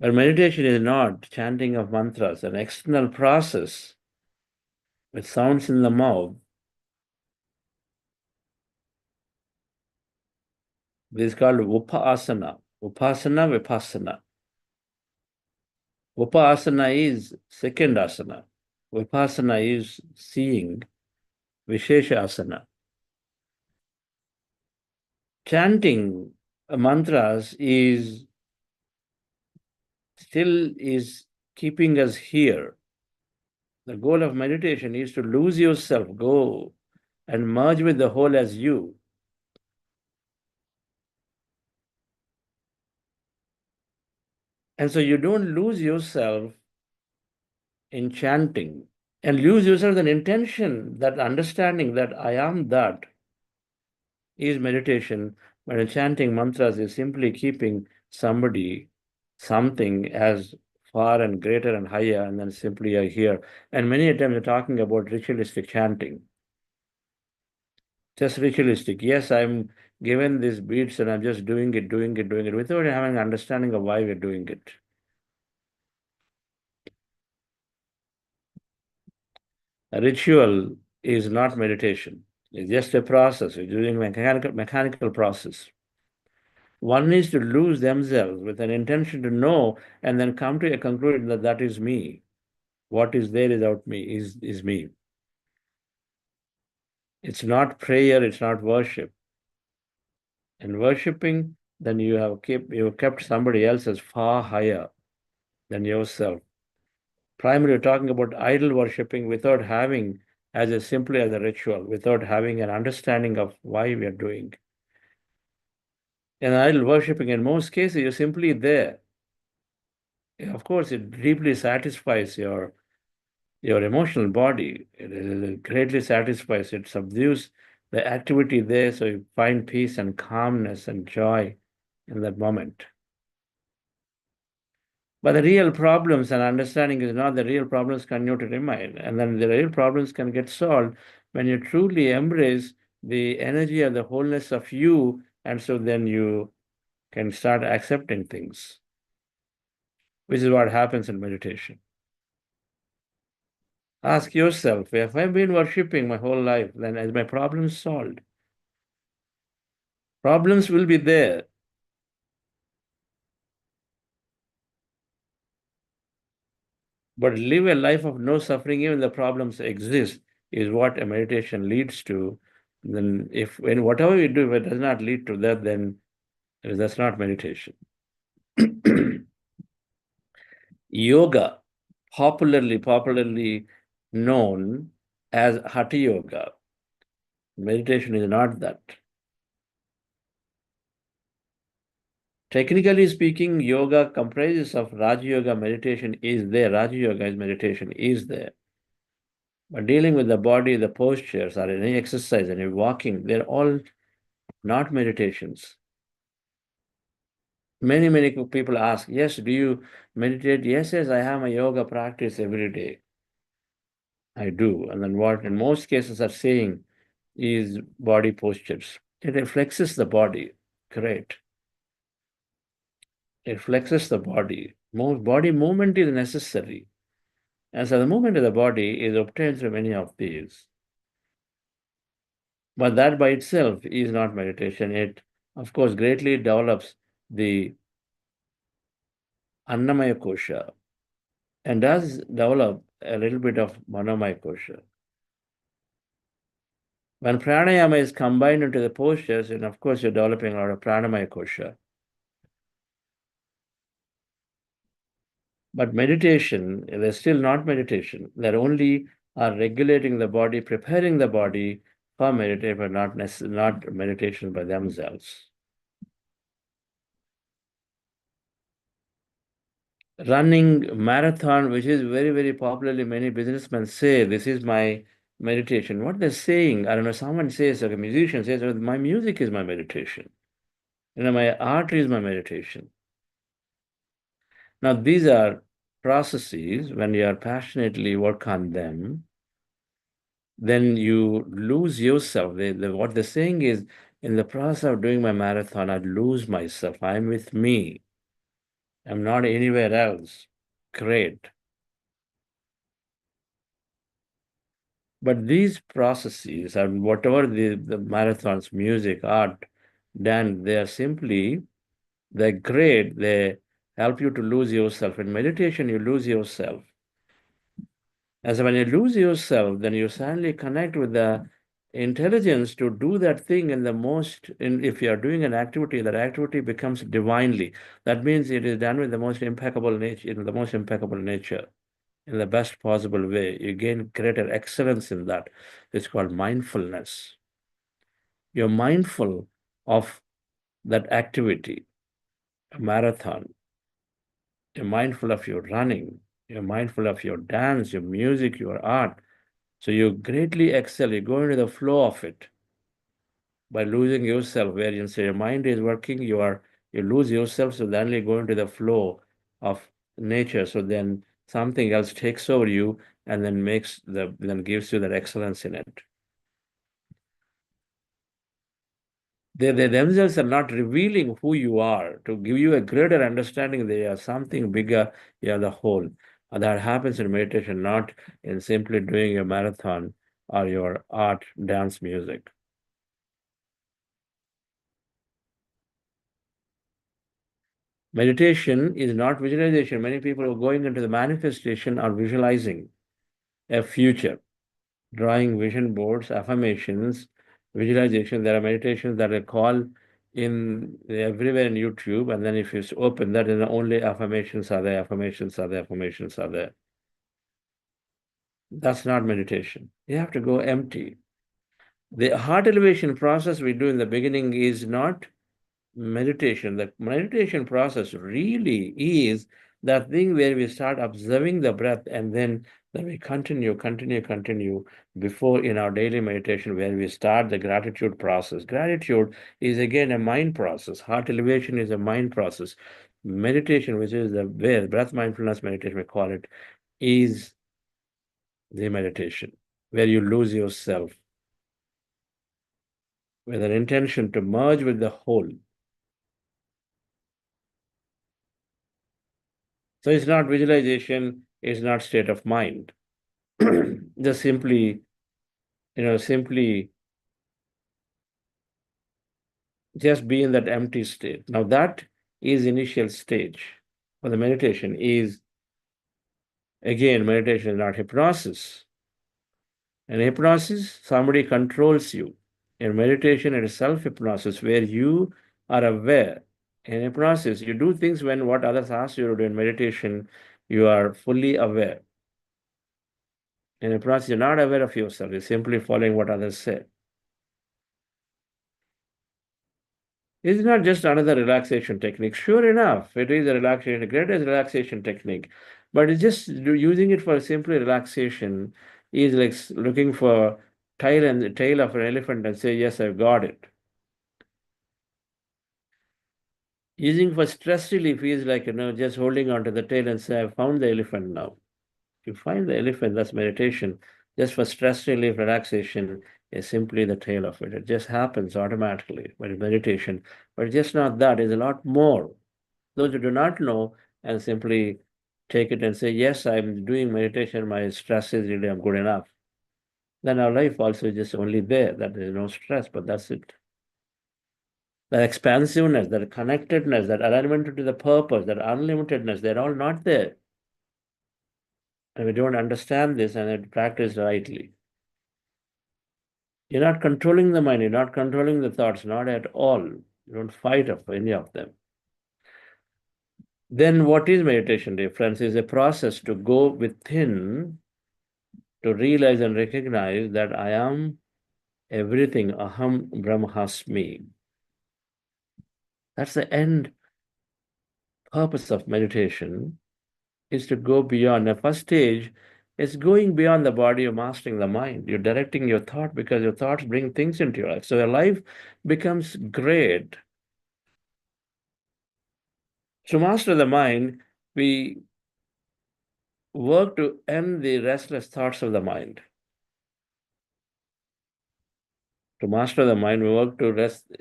But meditation is not chanting of mantras, an external process with sounds in the mouth. This is called upasana. Upasana, vipassana. Upasana is second asana. Vipassana is seeing, Vishesha asana. Chanting mantras is still keeping us here. The goal of meditation is to lose yourself, go and merge with the whole as you. And so you don't lose yourself in chanting and lose yourself an intention, that understanding that I am that is meditation. But in chanting mantras is simply keeping somebody, something as far and greater and higher, and then simply are here. And many times we're talking about ritualistic chanting. Just ritualistic. Yes, I'm given these beats and I'm just doing it without having an understanding of why we're doing it. A ritual is not meditation. It's just a process. We're doing mechanical process. One needs to lose themselves with an intention to know and then come to a conclusion that that is me. What is there without me is me. It's not prayer, it's not worship. And worshipping, then you have kept somebody else as far higher than yourself. Primarily talking about idol worshipping without having simply as a ritual, without having an understanding of why we are doing. And idol worshipping, in most cases, you're simply there. Of course, it deeply satisfies your emotional body. It greatly satisfies, it subdues the activity there, so you find peace and calmness and joy in that moment. But the real problems and understanding is not the real problems continue to remain. And then the real problems can get solved when you truly embrace the energy of the wholeness of you. And so then you can start accepting things, which is what happens in meditation. Ask yourself, if I've been worshipping my whole life, then is my problem solved? Problems will be there. But live a life of no suffering, even the problems exist, is what a meditation leads to. Then if when whatever we do, if it does not lead to that, then that's not meditation. Yoga, popularly known as Hatha Yoga. Meditation is not that. Technically speaking, yoga comprises of Raja Yoga. Meditation is there. Raja Yoga is meditation is there. But dealing with the body, the postures, or any exercise, any walking, they're all not meditations. Many people ask, yes, do you meditate? Yes, I have my yoga practice every day. I do. And then what in most cases are saying is body postures. It flexes the body. Great. It flexes the body. Body movement is necessary. And so the movement of the body is obtained through many of these. But that by itself is not meditation. It, of course, greatly develops the Annamaya Kosha and does develop a little bit of Manomaya Kosha. When pranayama is combined into the postures, and of course, you're developing a lot of pranamaya kosha. But meditation, they're still not meditation. They're only are regulating the body, preparing the body for meditation, but not meditation by themselves. Running marathon, which is very popularly, many businessmen say, this is my meditation. What they're saying, I don't know, someone says, like a musician says, oh, my music is my meditation. My art is my meditation. Now, these are processes, when you are passionately work on them, then you lose yourself. What they're saying is, in the process of doing my marathon, I lose myself. I'm with me. I'm not anywhere else. Great. But these processes, and whatever the marathons, music, art, dance, they're great. They help you to lose yourself. In meditation, you lose yourself. And so when you lose yourself, then you suddenly connect with the intelligence to do that thing if you are doing an activity, that activity becomes divinely. That means it is done with the most impeccable nature, in the most impeccable nature, in the best possible way. You gain greater excellence in that. It's called mindfulness. You're mindful of that activity, a marathon. You're mindful of your running. You're mindful of your dance, your music, your art. So you greatly excel, you go into the flow of it by losing yourself, where you say your mind is working, you lose yourself, so then you go into the flow of nature. So then something else takes over you and then gives you that excellence in it. They themselves are not revealing who you are to give you a greater understanding they are something bigger, you are the whole. And that happens in meditation, not in simply doing your marathon or your art, dance, music. Meditation is not visualization. Many people who are going into the manifestation are visualizing a future, drawing vision boards, affirmations, visualization. There are meditations that are called in everywhere in YouTube, and then if you open that, then only affirmations are there, affirmations are there, affirmations are there. That's not meditation. You have to go empty. The heart elevation process we do in the beginning is not meditation. The meditation process really is that thing where we start observing the breath and then we continue before in our daily meditation where we start the gratitude process. Gratitude is again a mind process. Heart elevation is a mind process. Meditation, which is the where breath mindfulness meditation, we call it, is the meditation where you lose yourself with an intention to merge with the whole. So it's not visualization, it's not state of mind. Just simply just be in that empty state. Now that is initial stage for the meditation is, again, meditation is not hypnosis. In hypnosis, somebody controls you. In meditation, it is self-hypnosis where you are aware. In hypnosis, you do things when what others ask you to do. In meditation, you are fully aware. In hypnosis, you're not aware of yourself. You're simply following what others say. It's not just another relaxation technique. Sure enough, it is a relaxation, greatest relaxation technique. But it's just using it for simply relaxation is like looking for tail of an elephant and say, yes, I've got it. Using for stress relief is like, just holding onto the tail and say, I've found the elephant now. If you find the elephant, that's meditation. Just for stress relief, relaxation is simply the tail of it. It just happens automatically with meditation. But it's just not that, it's a lot more. Those who do not know and simply take it and say, yes, I'm doing meditation, my stress is really, I'm good enough. Then our life also is just only there, that there is no stress, but that's it. That expansiveness, that connectedness, that alignment to the purpose, that unlimitedness, they're all not there. And we don't understand this and practice rightly. You're not controlling the mind, you're not controlling the thoughts, not at all. You don't fight for any of them. Then what is meditation, dear friends? Is a process to go within, to realize and recognize that I am everything, aham brahmasmi. That's the end purpose of meditation, is to go beyond. The first stage is going beyond the body, you're mastering the mind. You're directing your thought because your thoughts bring things into your life. So your life becomes great. To master the mind, we work to end the restless thoughts of the mind. To master the mind, we work to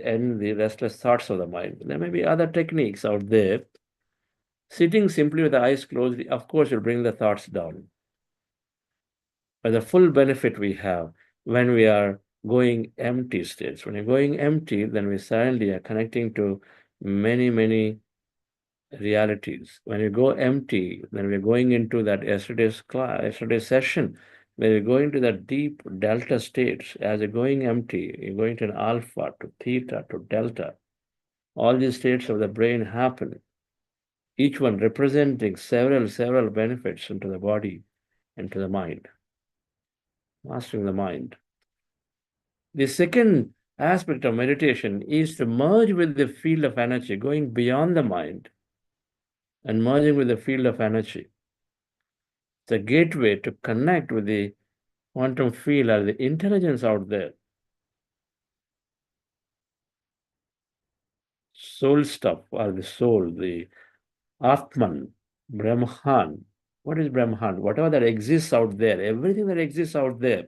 end the restless thoughts of the mind. There may be other techniques out there. Sitting simply with the eyes closed, of course, will bring the thoughts down. But the full benefit we have when we are going empty states. When you're going empty, then we suddenly are connecting to many, many realities. When you go empty, then we're going into that yesterday's session, where you're going to that deep delta states. As you're going empty, you're going to an alpha, to theta, to delta. All these states of the brain happen, each one representing several benefits into the body and to the mind. Mastering the mind. The second aspect of meditation is to merge with the field of energy, going beyond the mind and merging with the field of energy. It's a gateway to connect with the quantum field or the intelligence out there. Soul stuff, or the soul, the Atman, Brahman. What is Brahman? Whatever that exists out there, everything that exists out there.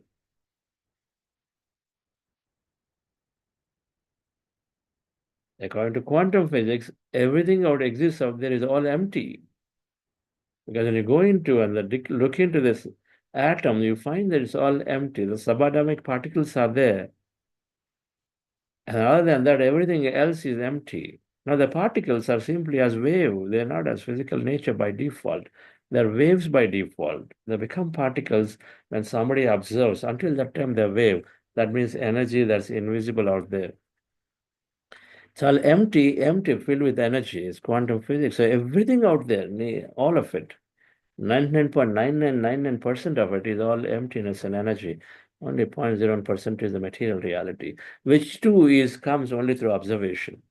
According to quantum physics, everything that exists out there is all empty. Because when you go into and look into this atom, you find that it's all empty. The subatomic particles are there. And other than that, everything else is empty. Now, the particles are simply as wave. They're not as physical nature by default. They're waves by default. They become particles when somebody observes. Until that time, they're wave. That means energy that's invisible out there. It's all empty, filled with energy. It's quantum physics. So everything out there, all of it, 99.9999% of it is all emptiness and energy. Only 0.01% is the material reality, which too comes only through observation.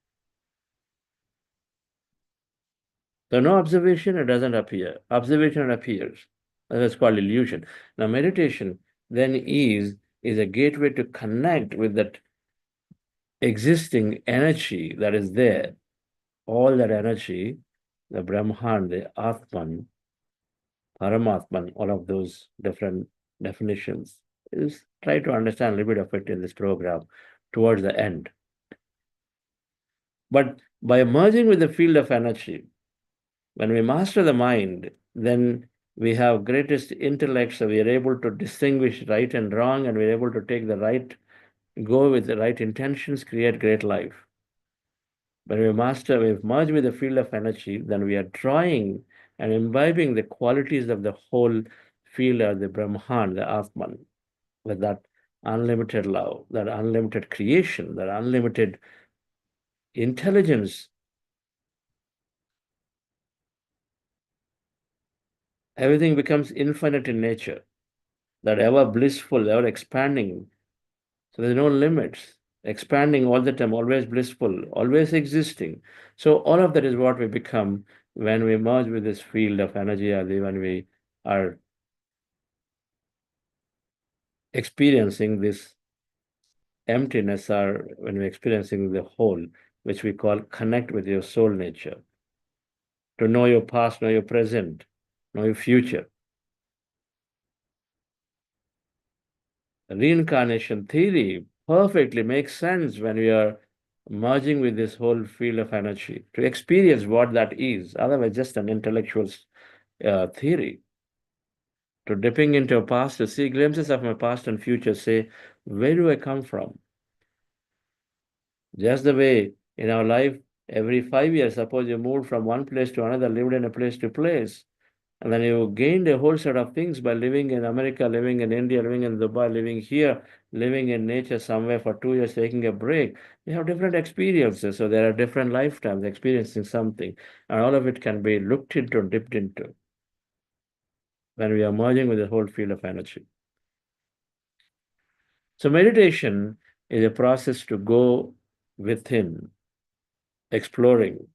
So no observation, it doesn't appear. Observation appears. That's called illusion. Now meditation then is a gateway to connect with that existing energy that is there. All that energy, the Brahman, the Atman, Paramatman, all of those different definitions. Is try to understand a little bit of it in this program towards the end. But by merging with the field of energy, when we master the mind, then we have greatest intellect, so we are able to distinguish right and wrong, and we're able to take the right, go with the right intentions, create great life. When we merge with the field of energy, then we are drawing and imbibing the qualities of the whole field of the Brahman, the Atman, with that unlimited love, that unlimited creation, that unlimited intelligence. Everything becomes infinite in nature, that ever blissful, ever expanding. So there's no limits, expanding all the time, always blissful, always existing. So all of that is what we become when we merge with this field of energy, or when we are experiencing this emptiness, or when we're experiencing the whole, which we call connect with your soul nature. To know your past, know your present, know your future. Reincarnation theory perfectly makes sense when we are merging with this whole field of energy to experience what that is, otherwise just an intellectual theory. To dipping into a past, to see glimpses of my past and future, say, where do I come from? Just the way in our life, every 5 years, suppose you moved from one place to another, lived in a place to place, and then you gained a whole set of things by living in America, living in India, living in Dubai, living here, living in nature somewhere for 2 years, taking a break. You have different experiences. So there are different lifetimes experiencing something. And all of it can be looked into, dipped into when we are merging with the whole field of energy. So meditation is a process to go within, exploring.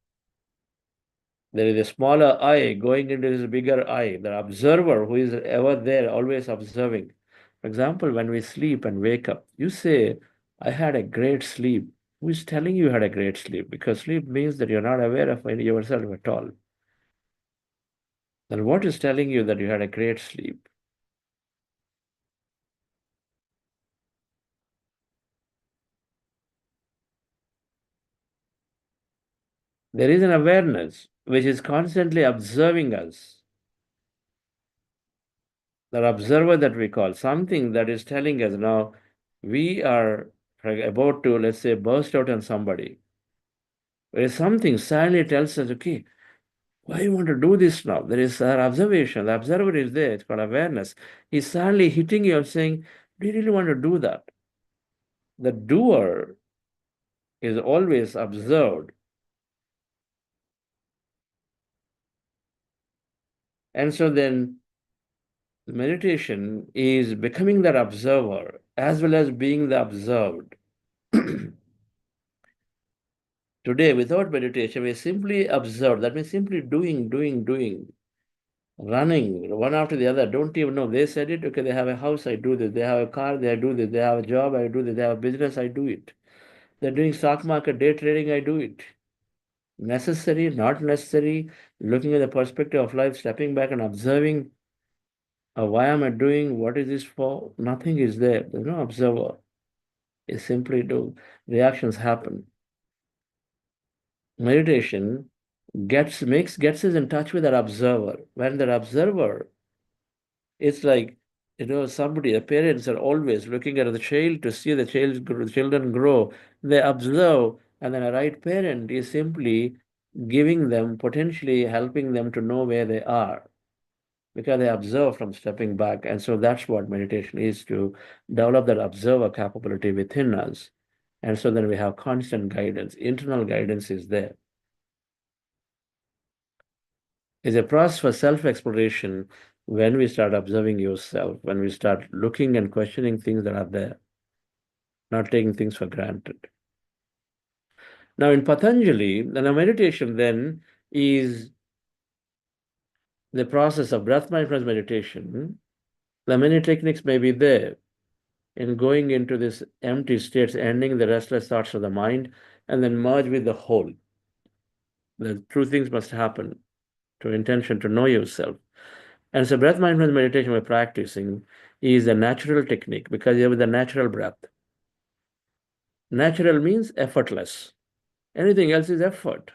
There is a smaller I going into this bigger I, the observer who is ever there, always observing. For example, when we sleep and wake up, you say, I had a great sleep. Who is telling you had a great sleep? Because sleep means that you're not aware of yourself at all. Then what is telling you that you had a great sleep? There is an awareness which is constantly observing us. That observer that we call, something that is telling us now we are about to, let's say, burst out on somebody. There is something silently tells us, okay, why you want to do this now? There is our observation. The observer is there. It's called awareness. He's suddenly hitting you and saying, do you really want to do that? The doer is always observed. And so then the meditation is becoming that observer as well as being the observed. Today, without meditation, we simply observe. That means simply doing, running one after the other. Don't even know. They said it. Okay, they have a house, I do this. They have a car, they do this. They have a job, I do this. They have a business, I do it. They're doing stock market, day trading, I do it. Necessary, not necessary. Looking at the perspective of life, stepping back and observing. Why am I doing? What is this for? Nothing is there. There's no observer. You simply do. Reactions happen. Meditation gets us in touch with that observer. When that observer, it's like, somebody, the parents are always looking at the child to see the children grow. They observe, and then a right parent is simply giving them, potentially helping them to know where they are, because they observe from stepping back. And so that's what meditation is, to develop that observer capability within us. And so then we have constant guidance. Internal guidance is there. It's a process for self-exploration when we start observing yourself, when we start looking and questioning things that are there, not taking things for granted. Now in Patanjali, the meditation then is the process of breath mindfulness meditation, the many techniques may be there in going into this empty states, ending the restless thoughts of the mind, and then merge with the whole. The true things must happen to intention to know yourself. And so breath mindfulness meditation we're practicing is a natural technique because you have the natural breath. Natural means effortless. Anything else is effort.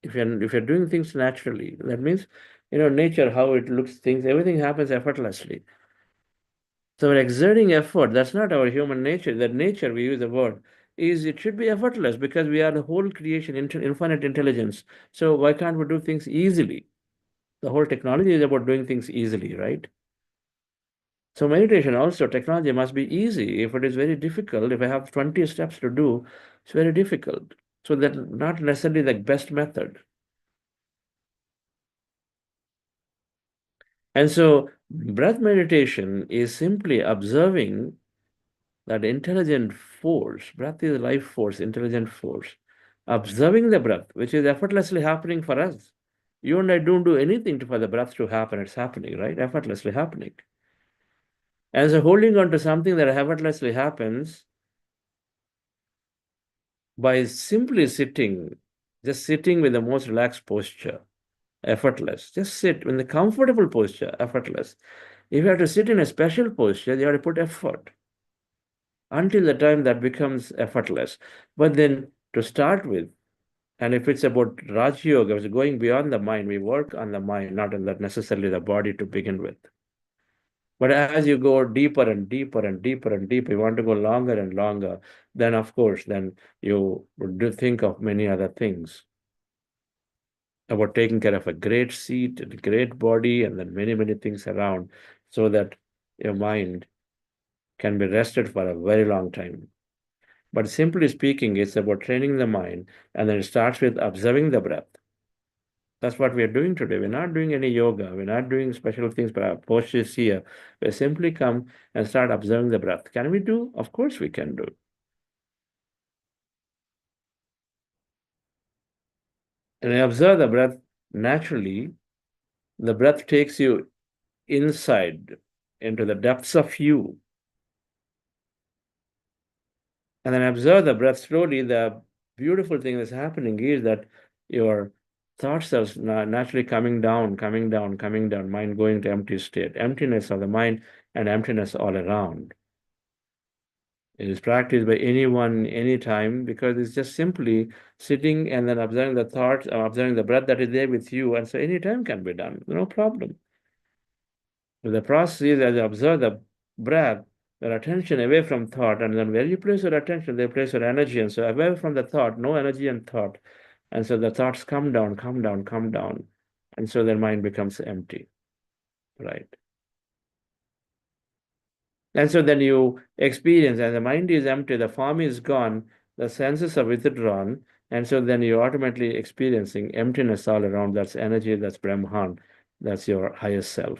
If you're doing things naturally, that means, nature, how it looks, things, everything happens effortlessly. So we're exerting effort. That's not our human nature. That nature, we use the word, is it should be effortless because we are the whole creation, infinite intelligence. So why can't we do things easily? The whole technology is about doing things easily, right? So meditation also, technology must be easy. If it is very difficult, if I have 20 steps to do, it's very difficult. So that's not necessarily the best method. And so breath meditation is simply observing that intelligent force. Breath is life force, intelligent force. Observing the breath, which is effortlessly happening for us. You and I don't do anything for the breath to happen. It's happening, right? Effortlessly happening. And so holding on to something that effortlessly happens by simply sitting, just sitting with the most relaxed posture, effortless. Just sit in the comfortable posture, effortless. If you have to sit in a special posture, you have to put effort until the time that becomes effortless. But then to start with, and if it's about Raj Yoga, it's going beyond the mind, we work on the mind, not on that necessarily the body to begin with. But as you go deeper and deeper and deeper and deeper, you want to go longer and longer, then of course, then you would think of many other things about taking care of a great seat, a great body, and then many, many things around so that your mind can be rested for a very long time. But simply speaking, it's about training the mind, and then it starts with observing the breath. That's what we are doing today. We're not doing any yoga. We're not doing special things, but our posture is here. We simply come and start observing the breath. Can we do? Of course we can do. And I observe the breath naturally. The breath takes you inside into the depths of you. And then observe the breath slowly. The beautiful thing that's happening is that your thoughts are naturally coming down, coming down, coming down, mind going to empty state, emptiness of the mind and emptiness all around. It is practiced by anyone, anytime, because it's just simply sitting and then observing the thoughts, observing the breath that is there with you. And so anytime can be done, no problem. But the process is as you observe the breath, your attention away from thought, and then where you place your attention, they place your energy. And so away from the thought, no energy and thought. And so the thoughts come down, come down, come down. And so their mind becomes empty, right? And so then you experience, and the mind is empty, the form is gone, the senses are withdrawn, and so then you're automatically experiencing emptiness all around. That's energy, that's Brahman, that's your highest self.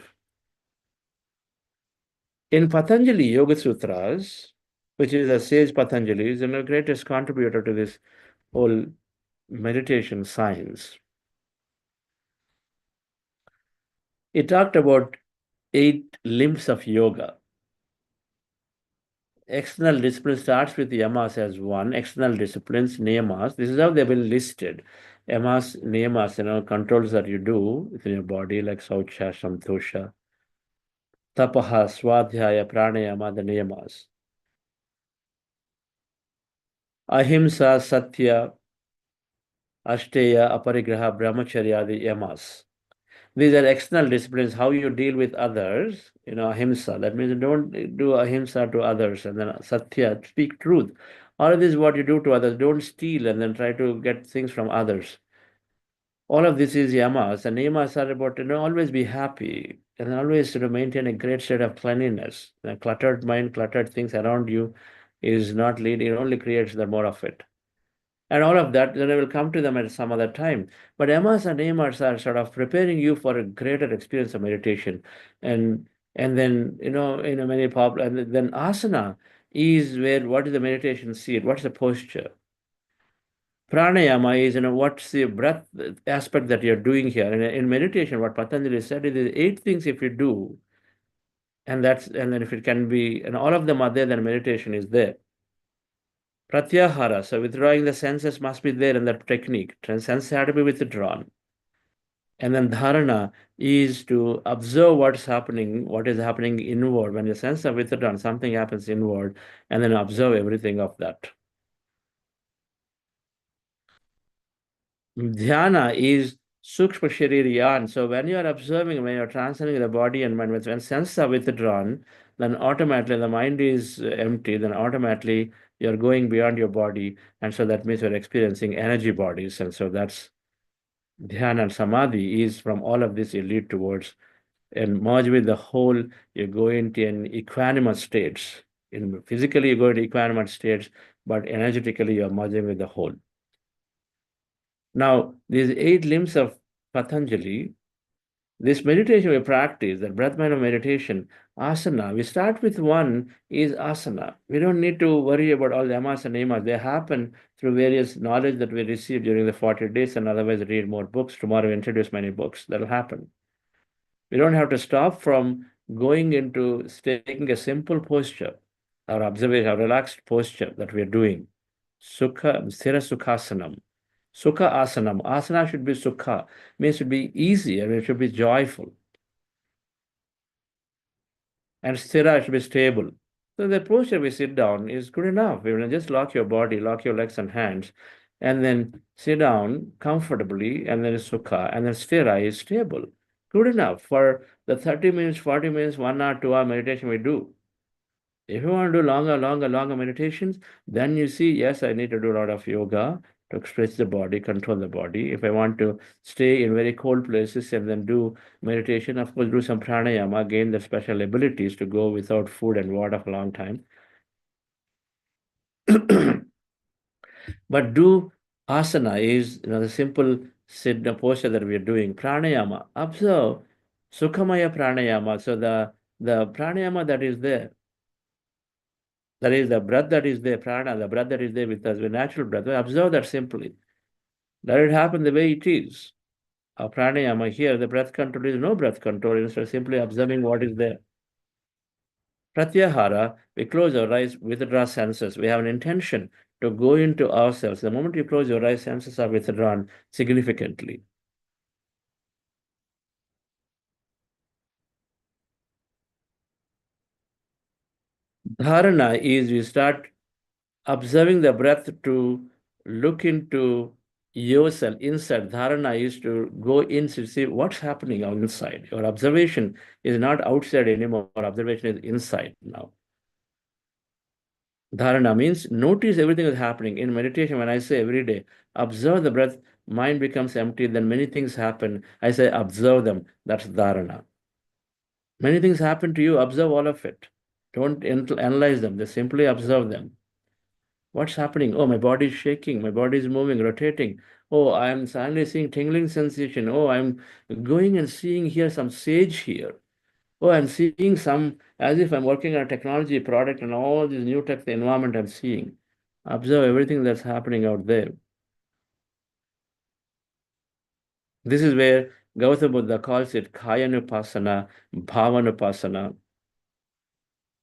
In Patanjali Yoga Sutras, which is a sage Patanjali, is the greatest contributor to this whole meditation science. It talked about 8 limbs of yoga. External discipline starts with yamas as one. External disciplines, niyamas. This is how they've been listed. Yamas, niyamas, controls that you do within your body, like saucha, santosha, tapaha, swadhyaya, pranayama, the niyamas. Ahimsa, satya, ashteya, aparigraha, brahmacharya, the yamas. These are external disciplines, how you deal with others, ahimsa. That means you don't do ahimsa to others. And then satya, speak truth. All of this is what you do to others. Don't steal and then try to get things from others. All of this is yamas. And yamas are about, always be happy and always maintain a great state of cleanliness. A cluttered mind, cluttered things around you is not leading, it only creates the more of it. And all of that, then I will come to them at some other time. But yamas and niyamas are sort of preparing you for a greater experience of meditation. And then, many popular, and then asana is where, what is the meditation seat? What's the posture? Pranayama is, what's the breath aspect that you're doing here. And in meditation, what Patanjali said is 8 things if you do, and then if it can be, and all of them are there, then meditation is there. Pratyahara, so withdrawing the senses must be there in that technique. Senses have to be withdrawn. And then dharana is to observe what is happening inward. When the senses are withdrawn, something happens inward, and then observe everything of that. Dhyana is sukshma shaririyan. So when you are observing, when you are transcending the body and mind, when senses are withdrawn, then automatically the mind is empty, then automatically you're going beyond your body. And so that means you're experiencing energy bodies. And so that's dhyana. And samadhi is from all of this, you lead towards and merge with the whole, you go into an equanimous states. Physically, you go into equanimous states, but energetically, you're merging with the whole. Now, these 8 limbs of Patanjali, this meditation we practice, the breath mind of meditation, asana, we start with one is asana. We don't need to worry about all the yamas and niyamas. They happen through various knowledge that we receive during the 40 days and otherwise read more books. Tomorrow we introduce many books. That'll happen. We don't have to stop from going into taking a simple posture, our observation, our relaxed posture that we are doing. Sukha, sthira sukhasanam. Sukha asanam. Asana should be sukha, means it should be easy, it should be joyful. And sthira should be stable. So the posture we sit down is good enough. You just lock your body, lock your legs and hands, and then sit down comfortably, and then sukha, and then sthira is stable. Good enough for the 30 minutes, 40 minutes, 1 hour, 2 hour meditation we do. If you want to do longer meditations, then you see, yes, I need to do a lot of yoga to stretch the body, control the body. If I want to stay in very cold places and then do meditation, of course, do some pranayama, gain the special abilities to go without food and water for a long time. But do asana is the simple sit posture that we are doing. Pranayama, observe Sukhamaya pranayama. So the pranayama that is there, that is the breath that is there, prana, the breath that is there with us, the natural breath. Observe that simply. Let it happen the way it is. Our pranayama here, the breath control is no breath control, instead of simply observing what is there. Pratyahara, we close our eyes, withdraw senses. We have an intention to go into ourselves. The moment you close your eyes, senses are withdrawn significantly. Dharana is you start observing the breath to look into yourself inside. Dharana is to go in to see what's happening inside. Your observation is not outside anymore. Observation is inside now. Dharana means notice everything is happening. In meditation, when I say every day, observe the breath, mind becomes empty, then many things happen. I say observe them. That's dharana. Many things happen to you, observe all of it. Don't analyze them, just simply observe them. What's happening? Oh, my body is shaking, my body is moving, rotating. Oh, I'm suddenly seeing tingling sensation. Oh, I'm going and seeing here some sage here. Oh, I'm seeing some, as if I'm working on a technology product and all this new tech environment I'm seeing. Observe everything that's happening out there. This is where Gautama Buddha calls it Kayanupasana, Bhavanupasana,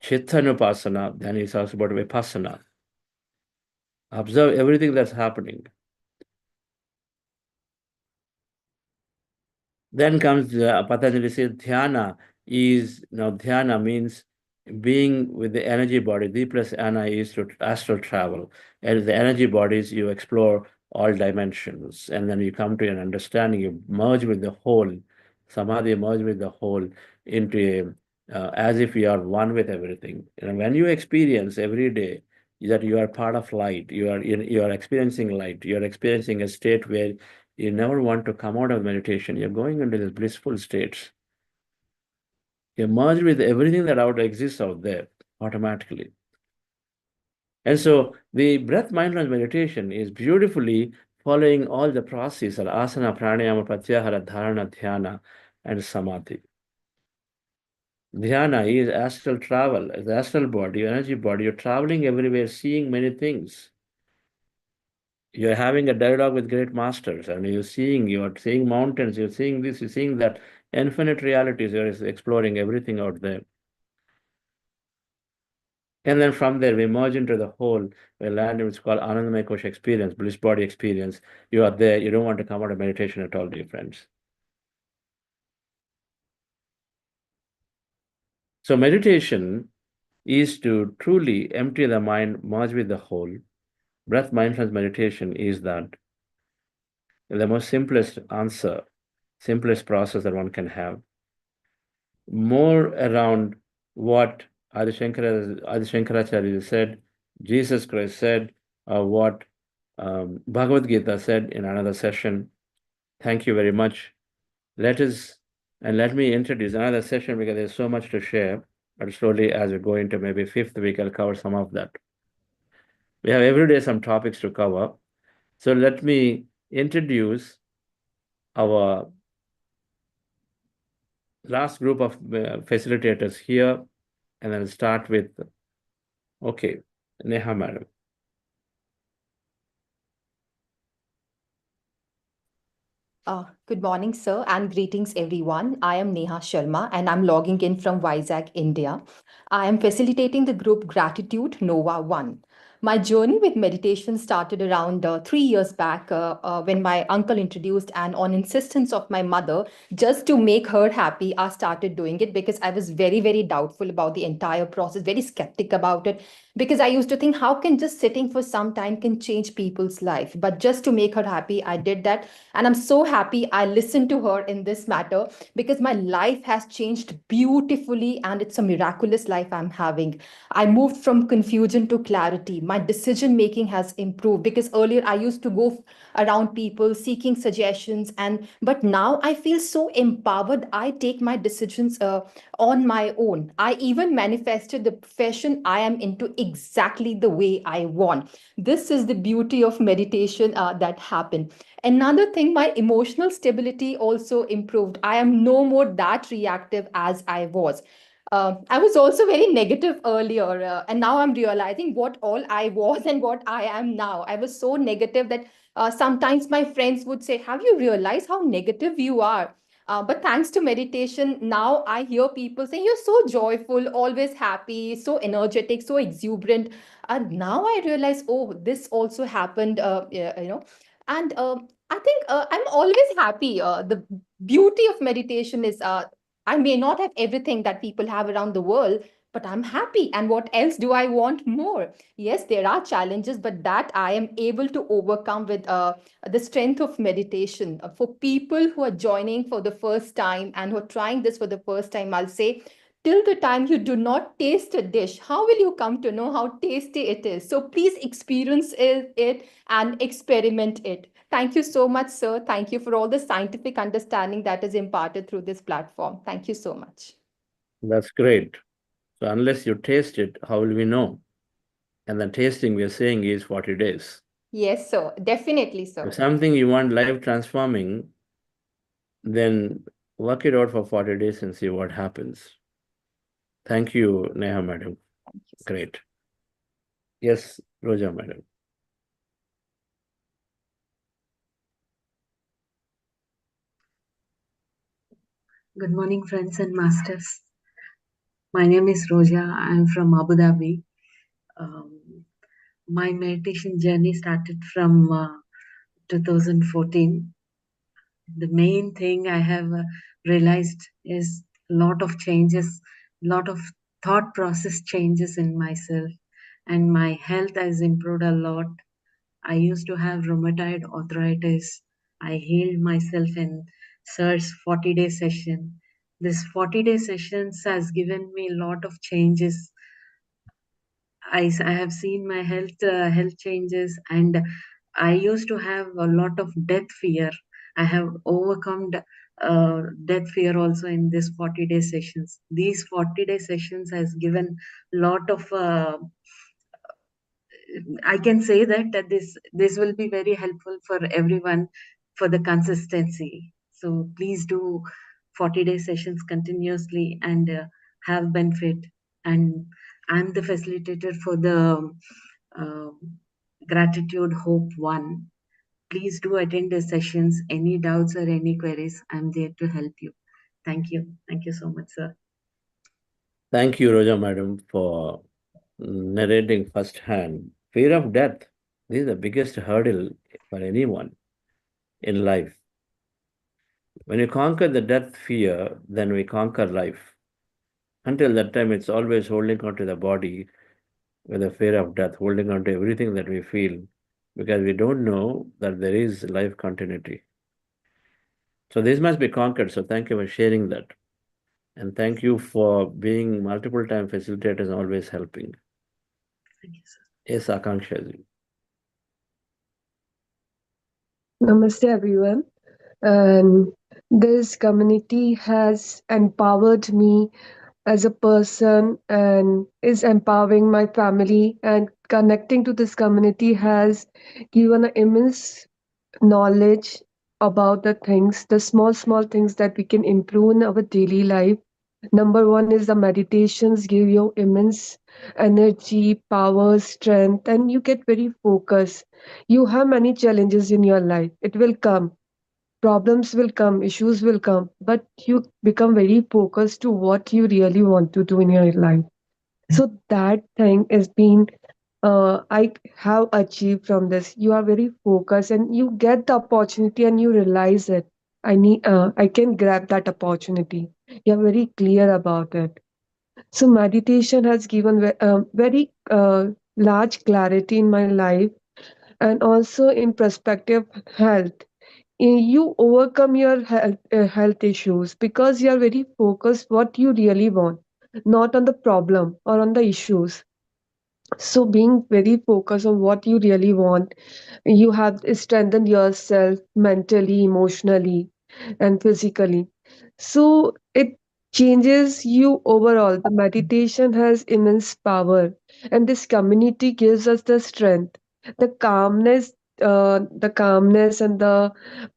Chittanupasana, then he talks about Vipassana. Observe everything that's happening. Then comes Patanjali says dhyana is, dhyana means being with the energy body. D plus ana is to astral travel. And the energy bodies, you explore all dimensions. And then you come to an understanding, you merge with the whole. Samadhi merge with the whole into as if you are one with everything. And when you experience every day that you are part of light, you are experiencing light, you are experiencing a state where you never want to come out of meditation. You're going into these blissful states. You merge with everything that exists out there automatically. And so the breath mindfulness meditation is beautifully following all the processes of asana, pranayama, pratyahara, dharana, dhyana, and samadhi. Dhyana is astral travel, the astral body, energy body. You're traveling everywhere, seeing many things. You're having a dialogue with great masters, and you're seeing mountains, you're seeing this, you're seeing that infinite realities, you're exploring everything out there. And then from there, we merge into the whole. We land in what's called Anandamaya Kosha experience, bliss body experience. You are there. You don't want to come out of meditation at all, dear friends. So meditation is to truly empty the mind, merge with the whole. Breath mindfulness meditation is that the most simplest answer, simplest process that one can have. More around what Adi Shankaracharya said, Jesus Christ said, what Bhagavad Gita said in another session. Thank you very much. Let me introduce another session because there's so much to share. But slowly, as we go into maybe fifth week, I'll cover some of that. We have every day some topics to cover. So let me introduce our last group of facilitators here, and then start with, okay, Neha madam. Good morning, sir, and greetings, everyone. I am Neha Sharma, and I'm logging in from Vizag, India. I am facilitating the group Gratitude Nova 1. My journey with meditation started around 3 years back when my uncle introduced, and on insistence of my mother, just to make her happy, I started doing it because I was very, very doubtful about the entire process, very skeptic about it. Because I used to think, how can just sitting for some time can change people's life? But just to make her happy, I did that. And I'm so happy I listened to her in this matter because my life has changed beautifully and it's a miraculous life I'm having. I moved from confusion to clarity. My decision making has improved because earlier I used to go around people seeking suggestions, and but now I feel so empowered. I take my decisions on my own. I even manifested the profession I am into exactly the way I want. This is the beauty of meditation that happened. Another thing, my emotional stability also improved. I am no more that reactive as I was. I was also very negative earlier, and now I'm realizing what all I was and what I am now. I was so negative that sometimes my friends would say, "Have you realized how negative you are?" But thanks to meditation, now I hear people saying, "You're so joyful, always happy, so energetic, so exuberant." And now I realize, oh, this also happened, And I think I'm always happy. The beauty of meditation is I may not have everything that people have around the world, but I'm happy. And what else do I want more? Yes, there are challenges, but that I am able to overcome with the strength of meditation. For people who are joining for the first time and who are trying this for the first time, I'll say, till the time you do not taste a dish, how will you come to know how tasty it is? So please experience it and experiment it. Thank you so much, sir. Thank you for all the scientific understanding that is imparted through this platform. Thank you so much. That's great. So unless you taste it, how will we know? And the tasting we are saying is 40 days. Yes, sir. Definitely, If sir. something you want life transforming, then work it out for 40 days and see what happens. Thank you, Neha madam. Thank you, sir. Great. Yes, Roja madam. Good morning, friends and masters. My name is Roja. I'm from Abu Dhabi. My meditation journey started from 2014. The main thing I have realized is a lot of changes, a lot of thought process changes in myself, and my health has improved a lot. I used to have rheumatoid arthritis. I healed myself in Sir's 40-day session. This 40-day sessions has given me a lot of changes. I have seen my health changes, and I used to have a lot of death fear. I have overcome death fear also in this 40-day sessions. These 40-day sessions has given lot of I can say that this will be very helpful for everyone for the consistency. So please do 40-day sessions continuously and have benefit. And I'm the facilitator for the uh, Gratitude Hope 1. Please do attend the sessions. Any doubts or any queries, I'm there to help you. Thank you. Thank you so much, sir. Thank you, Roja Madam, for narrating firsthand. Fear of death. This is the biggest hurdle for anyone in life. When you conquer the death fear, then we conquer life. Until that time, it's always holding on to the body with the fear of death, holding on to everything that we feel, because we don't know that there is life continuity. So this must be conquered. So thank you for sharing that. And thank you for being multiple time facilitators and always helping. Thank you, sir. Yes, Akanksha ji. Namaste, everyone. And this community has empowered me as a person and is empowering my family. And connecting to this community has given an immense knowledge about the things, the small things that we can improve in our daily life. Number one is the meditations give you immense energy, power, strength, and you get very focused. You have many challenges in your life. It will come. Problems will come, issues will come, but you become very focused to what you really want to do in your life. So that thing has been I have achieved from this. You are very focused and you get the opportunity and you realize it. I can grab that opportunity. You're very clear about it. So meditation has given very large clarity in my life and also in perspective health. You overcome your health issues because you are very focused what you really want, not on the problem or on the issues. So being very focused on what you really want, you have strengthened yourself mentally, emotionally, and physically. So it changes you overall. The meditation has immense power, and this community gives us the strength, the calmness. The calmness and the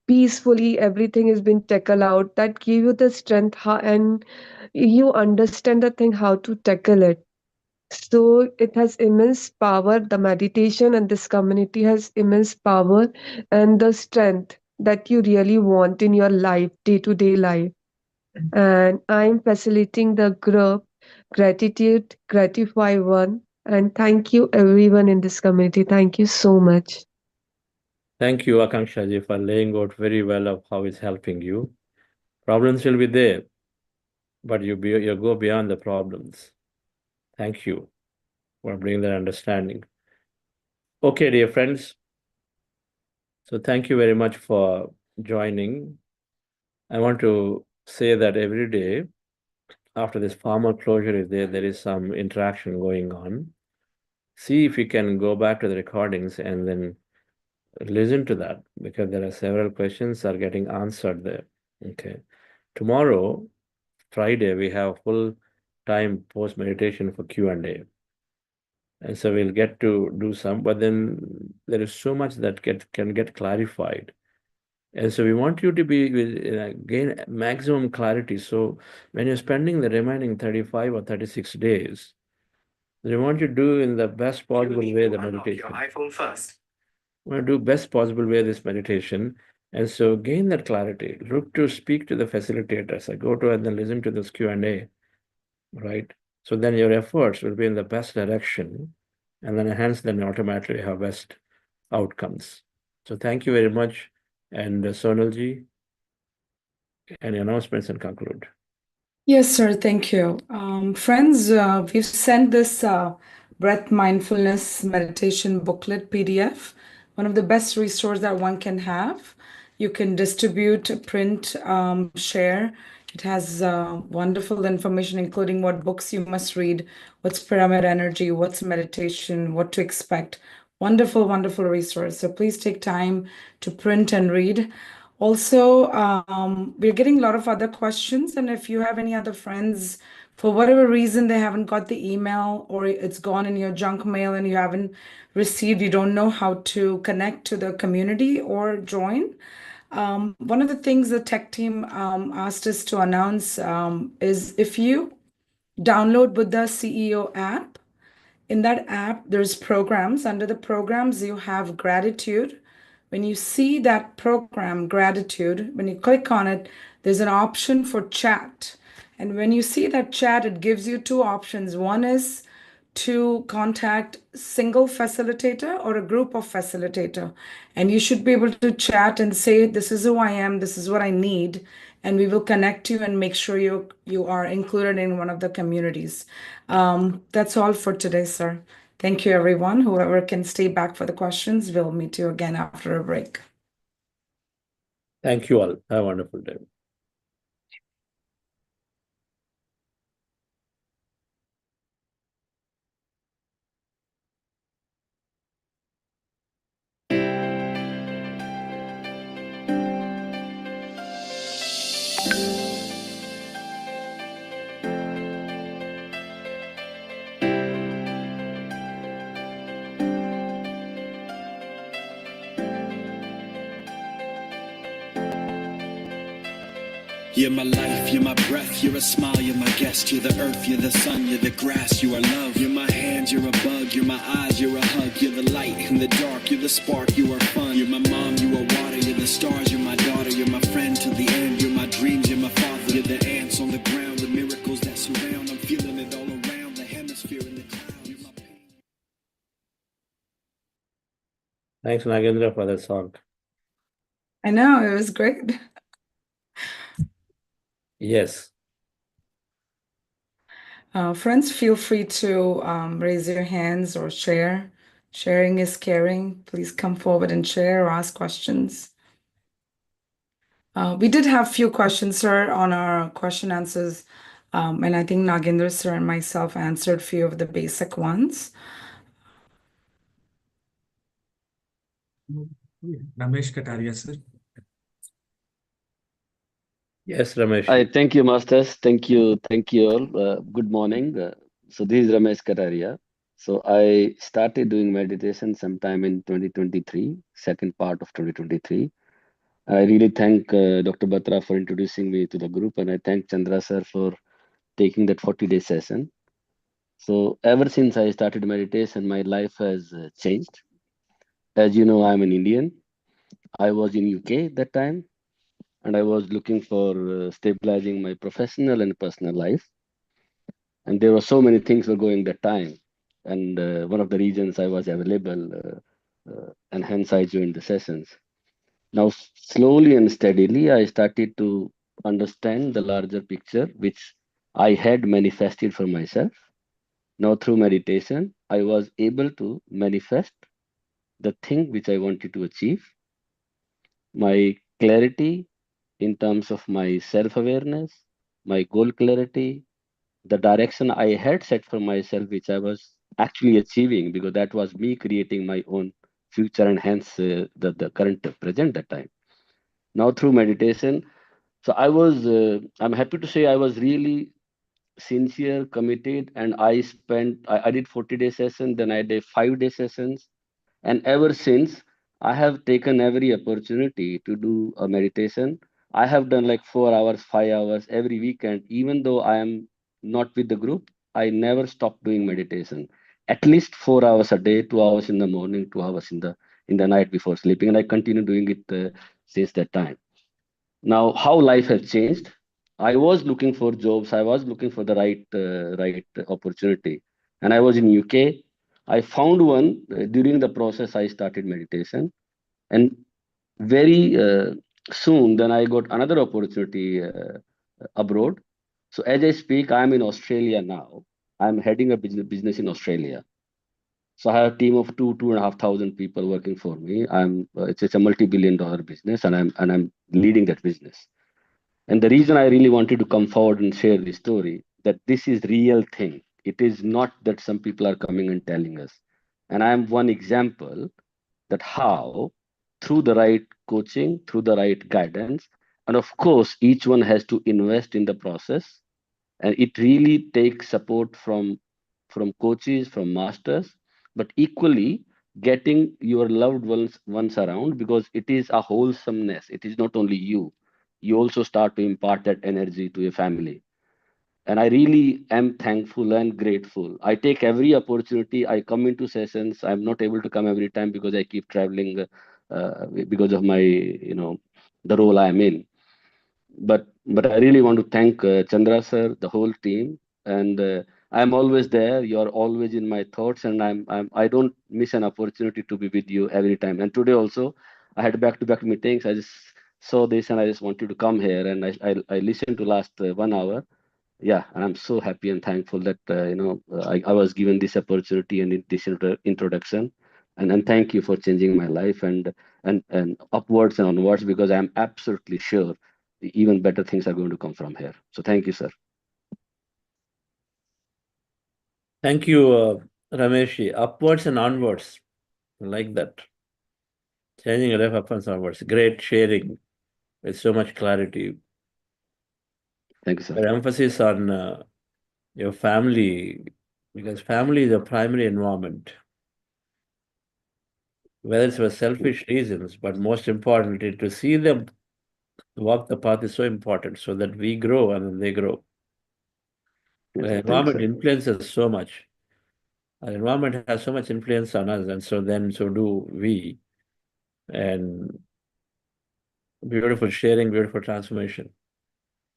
peacefully everything has been tackled out that give you the strength and you understand the thing how to tackle it. So it has immense power. The meditation and this community has immense power and the strength that you really want in your life, day to day life. And I'm facilitating the group Gratitude, Gratify One. And thank you, everyone in this community. Thank you so much. Thank you, Akanksha ji, for laying out very well of how it's helping you. Problems will be there, but you go beyond the problems. Thank you for bringing that understanding. Okay, dear friends. So thank you very much for joining. I want to say that every day, after this formal closure is there is some interaction going on. See if you can go back to the recordings and then listen to that, because there are several questions are getting answered there. Okay. Tomorrow, Friday, we have full time post meditation for Q&A. And so we'll get to do some, but then there is so much that can get clarified. And so we want you to gain maximum clarity. So when you're spending the remaining 35 or 36 days, we want you to do in the best possible way the meditation. Your iPhone first. We want to do best possible way this meditation. And so gain that clarity. Look to speak to the facilitators. I go to and then listen to this Q&A, right? So then your efforts will be in the best direction, and then hence then automatically have best outcomes. So thank you very much. And Sonalji, any announcements and conclude. Yes, sir. Thank you. Friends, we've sent this breath mindfulness meditation booklet PDF, one of the best resources that one can have. You can distribute, print, share. It has wonderful information, including what books you must read, what's pyramid energy, what's meditation, what to expect. Wonderful, wonderful resource. So please take time to print and read. Also, we're getting a lot of other questions, and if you have any other friends, for whatever reason they haven't got the email or it's gone in your junk mail and you haven't received, you don't know how to connect to the community or join. One of the things the tech team asked us to announce is if you download Buddha CEO app, In that app, there's programs. Under the programs, you have gratitude. When you see that program, gratitude, when you click on it, there's an option for chat. And when you see that chat, it gives you two options. One is to contact single facilitator or a group of facilitator. And you should be able to chat and say, this is who I am, this is what I need, and we will connect you and make sure you are included in one of the communities. That's all for today, sir. Thank you, everyone. Whoever can stay back for the questions, we'll meet you again after a break. Thank you all. Have a wonderful day. You're my life, you're my breath, you're a smile, you're my guest, you're the earth, you're the sun, you're the grass, you are love. You're my hands, you're a bug, you're my eyes, you're a hug, you're the light in the dark, you're the spark, you are fun. You're my mom, you are water, you're the stars, you're my daughter, you're my friend till the end, you're my dreams, you're my father, you're the ants on the ground, the miracles that surround, I'm feeling it all around, the hemisphere in the cloud, you're my pain. Thanks, Nagendra, for that song. I know, it was great. Yes. Friends, feel free to raise your hands or share. Sharing is caring. Please come forward and share or ask questions. We did have a few questions, sir, on our question answers. And I think Nagendra, sir, and myself answered a few of the basic ones. Ramesh Kataria, sir. Yes, Ramesh. I thank you, masters. Thank you all. Good morning. So this is Ramesh Kataria. So I started doing meditation sometime in 2023, second part of 2023. I really thank Dr. Batra for introducing me to the group, and I thank Chandra sir for taking that 40-day session. So ever since I started meditation, my life has changed. As you know, I'm an Indian. I was in UK that time, and I was looking for stabilizing my professional and personal life. And there were so many things were going that time. And one of the reasons I was available, and hence I joined the sessions. Now, slowly and steadily, I started to understand the larger picture, which I had manifested for myself. Now, through meditation, I was able to manifest the thing which I wanted to achieve. My clarity in terms of my self-awareness, my goal clarity, the direction I had set for myself, which I was actually achieving, because that was me creating my own future and hence the current present that time. Now through meditation, so I'm happy to say I was really sincere, committed, and I did 40-day session, then I did 5-day sessions. And ever since, I have taken every opportunity to do a meditation. I have done like 4 hours, 5 hours every weekend. Even though I am not with the group, I never stop doing meditation. At least 4 hours a day, 2 hours in the morning, 2 hours in the night before sleeping. And I continue doing it since that time. Now, how life has changed. I was looking for jobs. I was looking for the right opportunity. And I was in UK. I found one during the process. I started meditation, and very soon, then I got another opportunity abroad. So as I speak, I'm in Australia now. I'm heading a business in Australia. So I have a team of 2,500 people working for me. It's a multi-billion-dollar business, and I'm leading that business. And the reason I really wanted to come forward and share this story, that this is real thing. It is not that some people are coming and telling us. And I am one example that how, through the right coaching, through the right guidance, and of course, each one has to invest in the process. And it really takes support from coaches, from masters, but equally getting your loved ones around, because it is a wholesomeness. It is not only you. You also start to impart that energy to your family. And I really am thankful and grateful. I take every opportunity. I come into sessions. I'm not able to come every time because I keep traveling because of my, the role I'm in. But I really want to thank Chandra sir, the whole team, and I'm always there. You're always in my thoughts, and I don't miss an opportunity to be with you every time. And today also, I had back-to-back meetings. I just saw this, and I just wanted to come here, and I listened to last 1 hour. Yeah, and I'm so happy and thankful that I was given this opportunity and this introduction, and thank you for changing my life and upwards and onwards, because I'm absolutely sure even better things are going to come from here. So thank you, sir. Thank you, Ramesh. Upwards and onwards. I like that. Changing your life upwards and onwards. Great sharing with so much clarity. Thank you, sir. Your emphasis on your family, because family is a primary environment. Whether it's for selfish reasons, but most importantly, to see them walk the path is so important, so that we grow and then they grow. Yes, The sir. environment influences so much. Our environment has so much influence on us, and so do we. And beautiful sharing, beautiful transformation.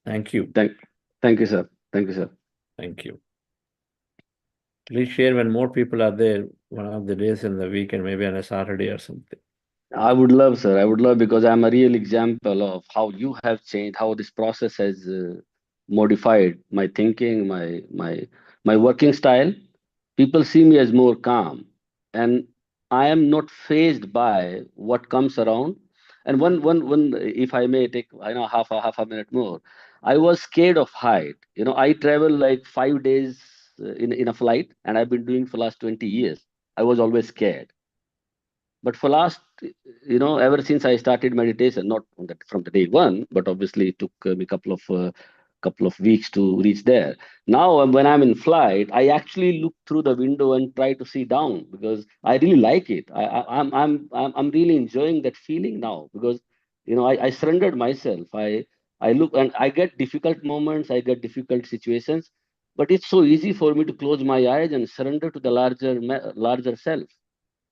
Thank you. Thank you, sir. Thank you, sir. Thank you. Please share when more people are there, one of the days in the weekend, maybe on a Saturday or something. I would love, sir. I would love, because I'm a real example of how you have changed, how this process has modified my thinking, my working style. People see me as more calm, and I am not fazed by what comes around. And one, if I may take, half a minute more, I was scared of height. I travel like 5 days in a flight, and I've been doing for last 20 years. I was always scared. But for last, ever since I started meditation, not from the day one, but obviously it took me a couple of weeks to reach there. Now, when I'm in flight, I actually look through the window and try to see down, because I really like it. I'm really enjoying that feeling now, because I surrendered myself. I look, and I get difficult moments, I get difficult situations, but it's so easy for me to close my eyes and surrender to the larger self.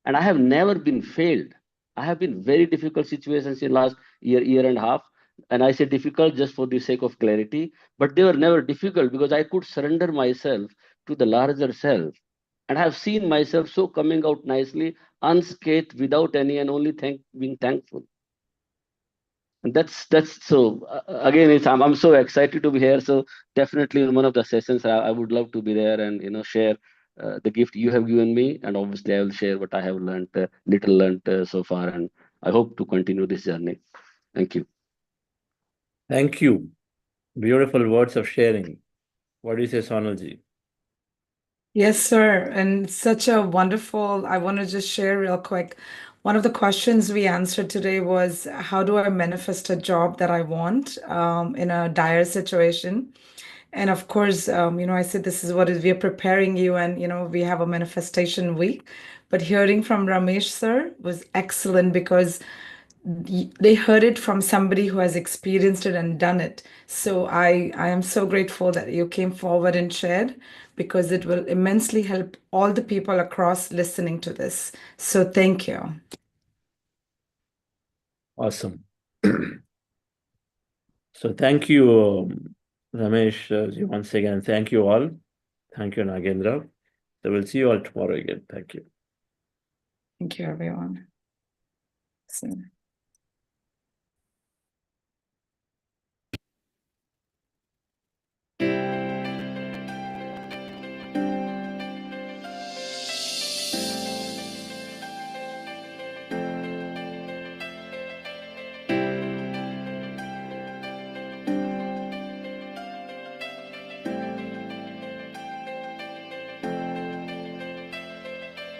And I have never been failed. I have been very difficult situations in last year and a half. And I say difficult just for the sake of clarity, but they were never difficult because I could surrender myself to the larger self. And I have seen myself so coming out nicely, unscathed, without any and only being thankful. And that's so again, I'm so excited to be here. So definitely in one of the sessions, I would love to be there and share the gift you have given me, and obviously I will share what I have learned, little learned so far, and I hope to continue this journey. Thank you. Thank you. Beautiful words of sharing. What do you say, Sonalji? Yes, sir. And such a wonderful, I want to just share real quick. One of the questions we answered today was, how do I manifest a job that I want in a dire situation? And of course, I said this is what is we are preparing you, and we have a manifestation week. But hearing from Ramesh sir was excellent, because they heard it from somebody who has experienced it and done it. So I am so grateful that you came forward and shared, because it will immensely help all the people across listening to this. So thank you. Awesome. So thank you, Ramesh, once again. Thank you all. Thank you, Nagendra. So we'll see you all tomorrow again. Thank you. Thank you, everyone. So.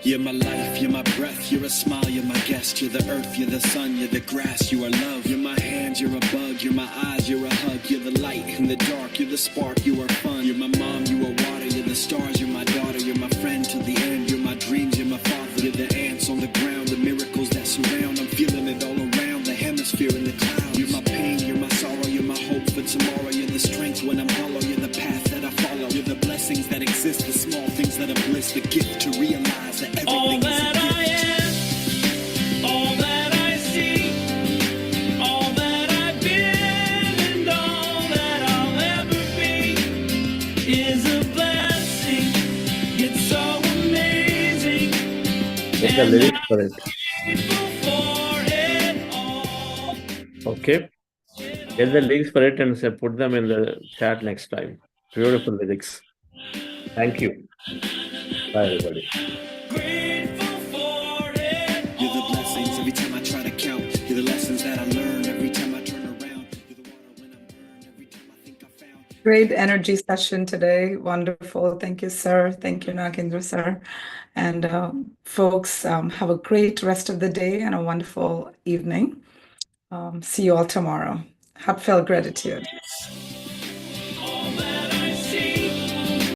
You're my life, you're my breath, you're a smile, you're my guest. You're the earth, you're the sun, you're the grass, you are love. You're my hands, you're a bug, you're my eyes, you're a hug. You're the light in the dark, you're the spark, you are fun. You're my mom, you are water, you're the stars, you're my daughter. You're my friend till the end, you're my dreams, you're my father. You're the ants on the ground, the miracles that surround. I'm feeling it all around, the hemisphere in the clouds. You're my pain, you're my sorrow, you're my hope for tomorrow. You're the strength when I'm hollow, you're the path that I embrace the gift, to realize that All everything is a that I gift. am, all that I see, all that I've been, and all that I'll ever be is a blessing. It's so amazing. Get the And lyrics for it. I'm grateful for it all. Okay. Get the lyrics for it and say, put them in the chat next time. Beautiful lyrics. Thank you. Bye, everybody. Grateful for it You're the blessings every time I try to count. You're the lessons that I learn every time I turn around. You're the water when I'm burned every time I think I found. Great energy session today. Wonderful. Thank you, sir. Thank you, Nagendra, sir. And folks, have a great rest of the day and a wonderful evening. See you all tomorrow. Heartfelt gratitude.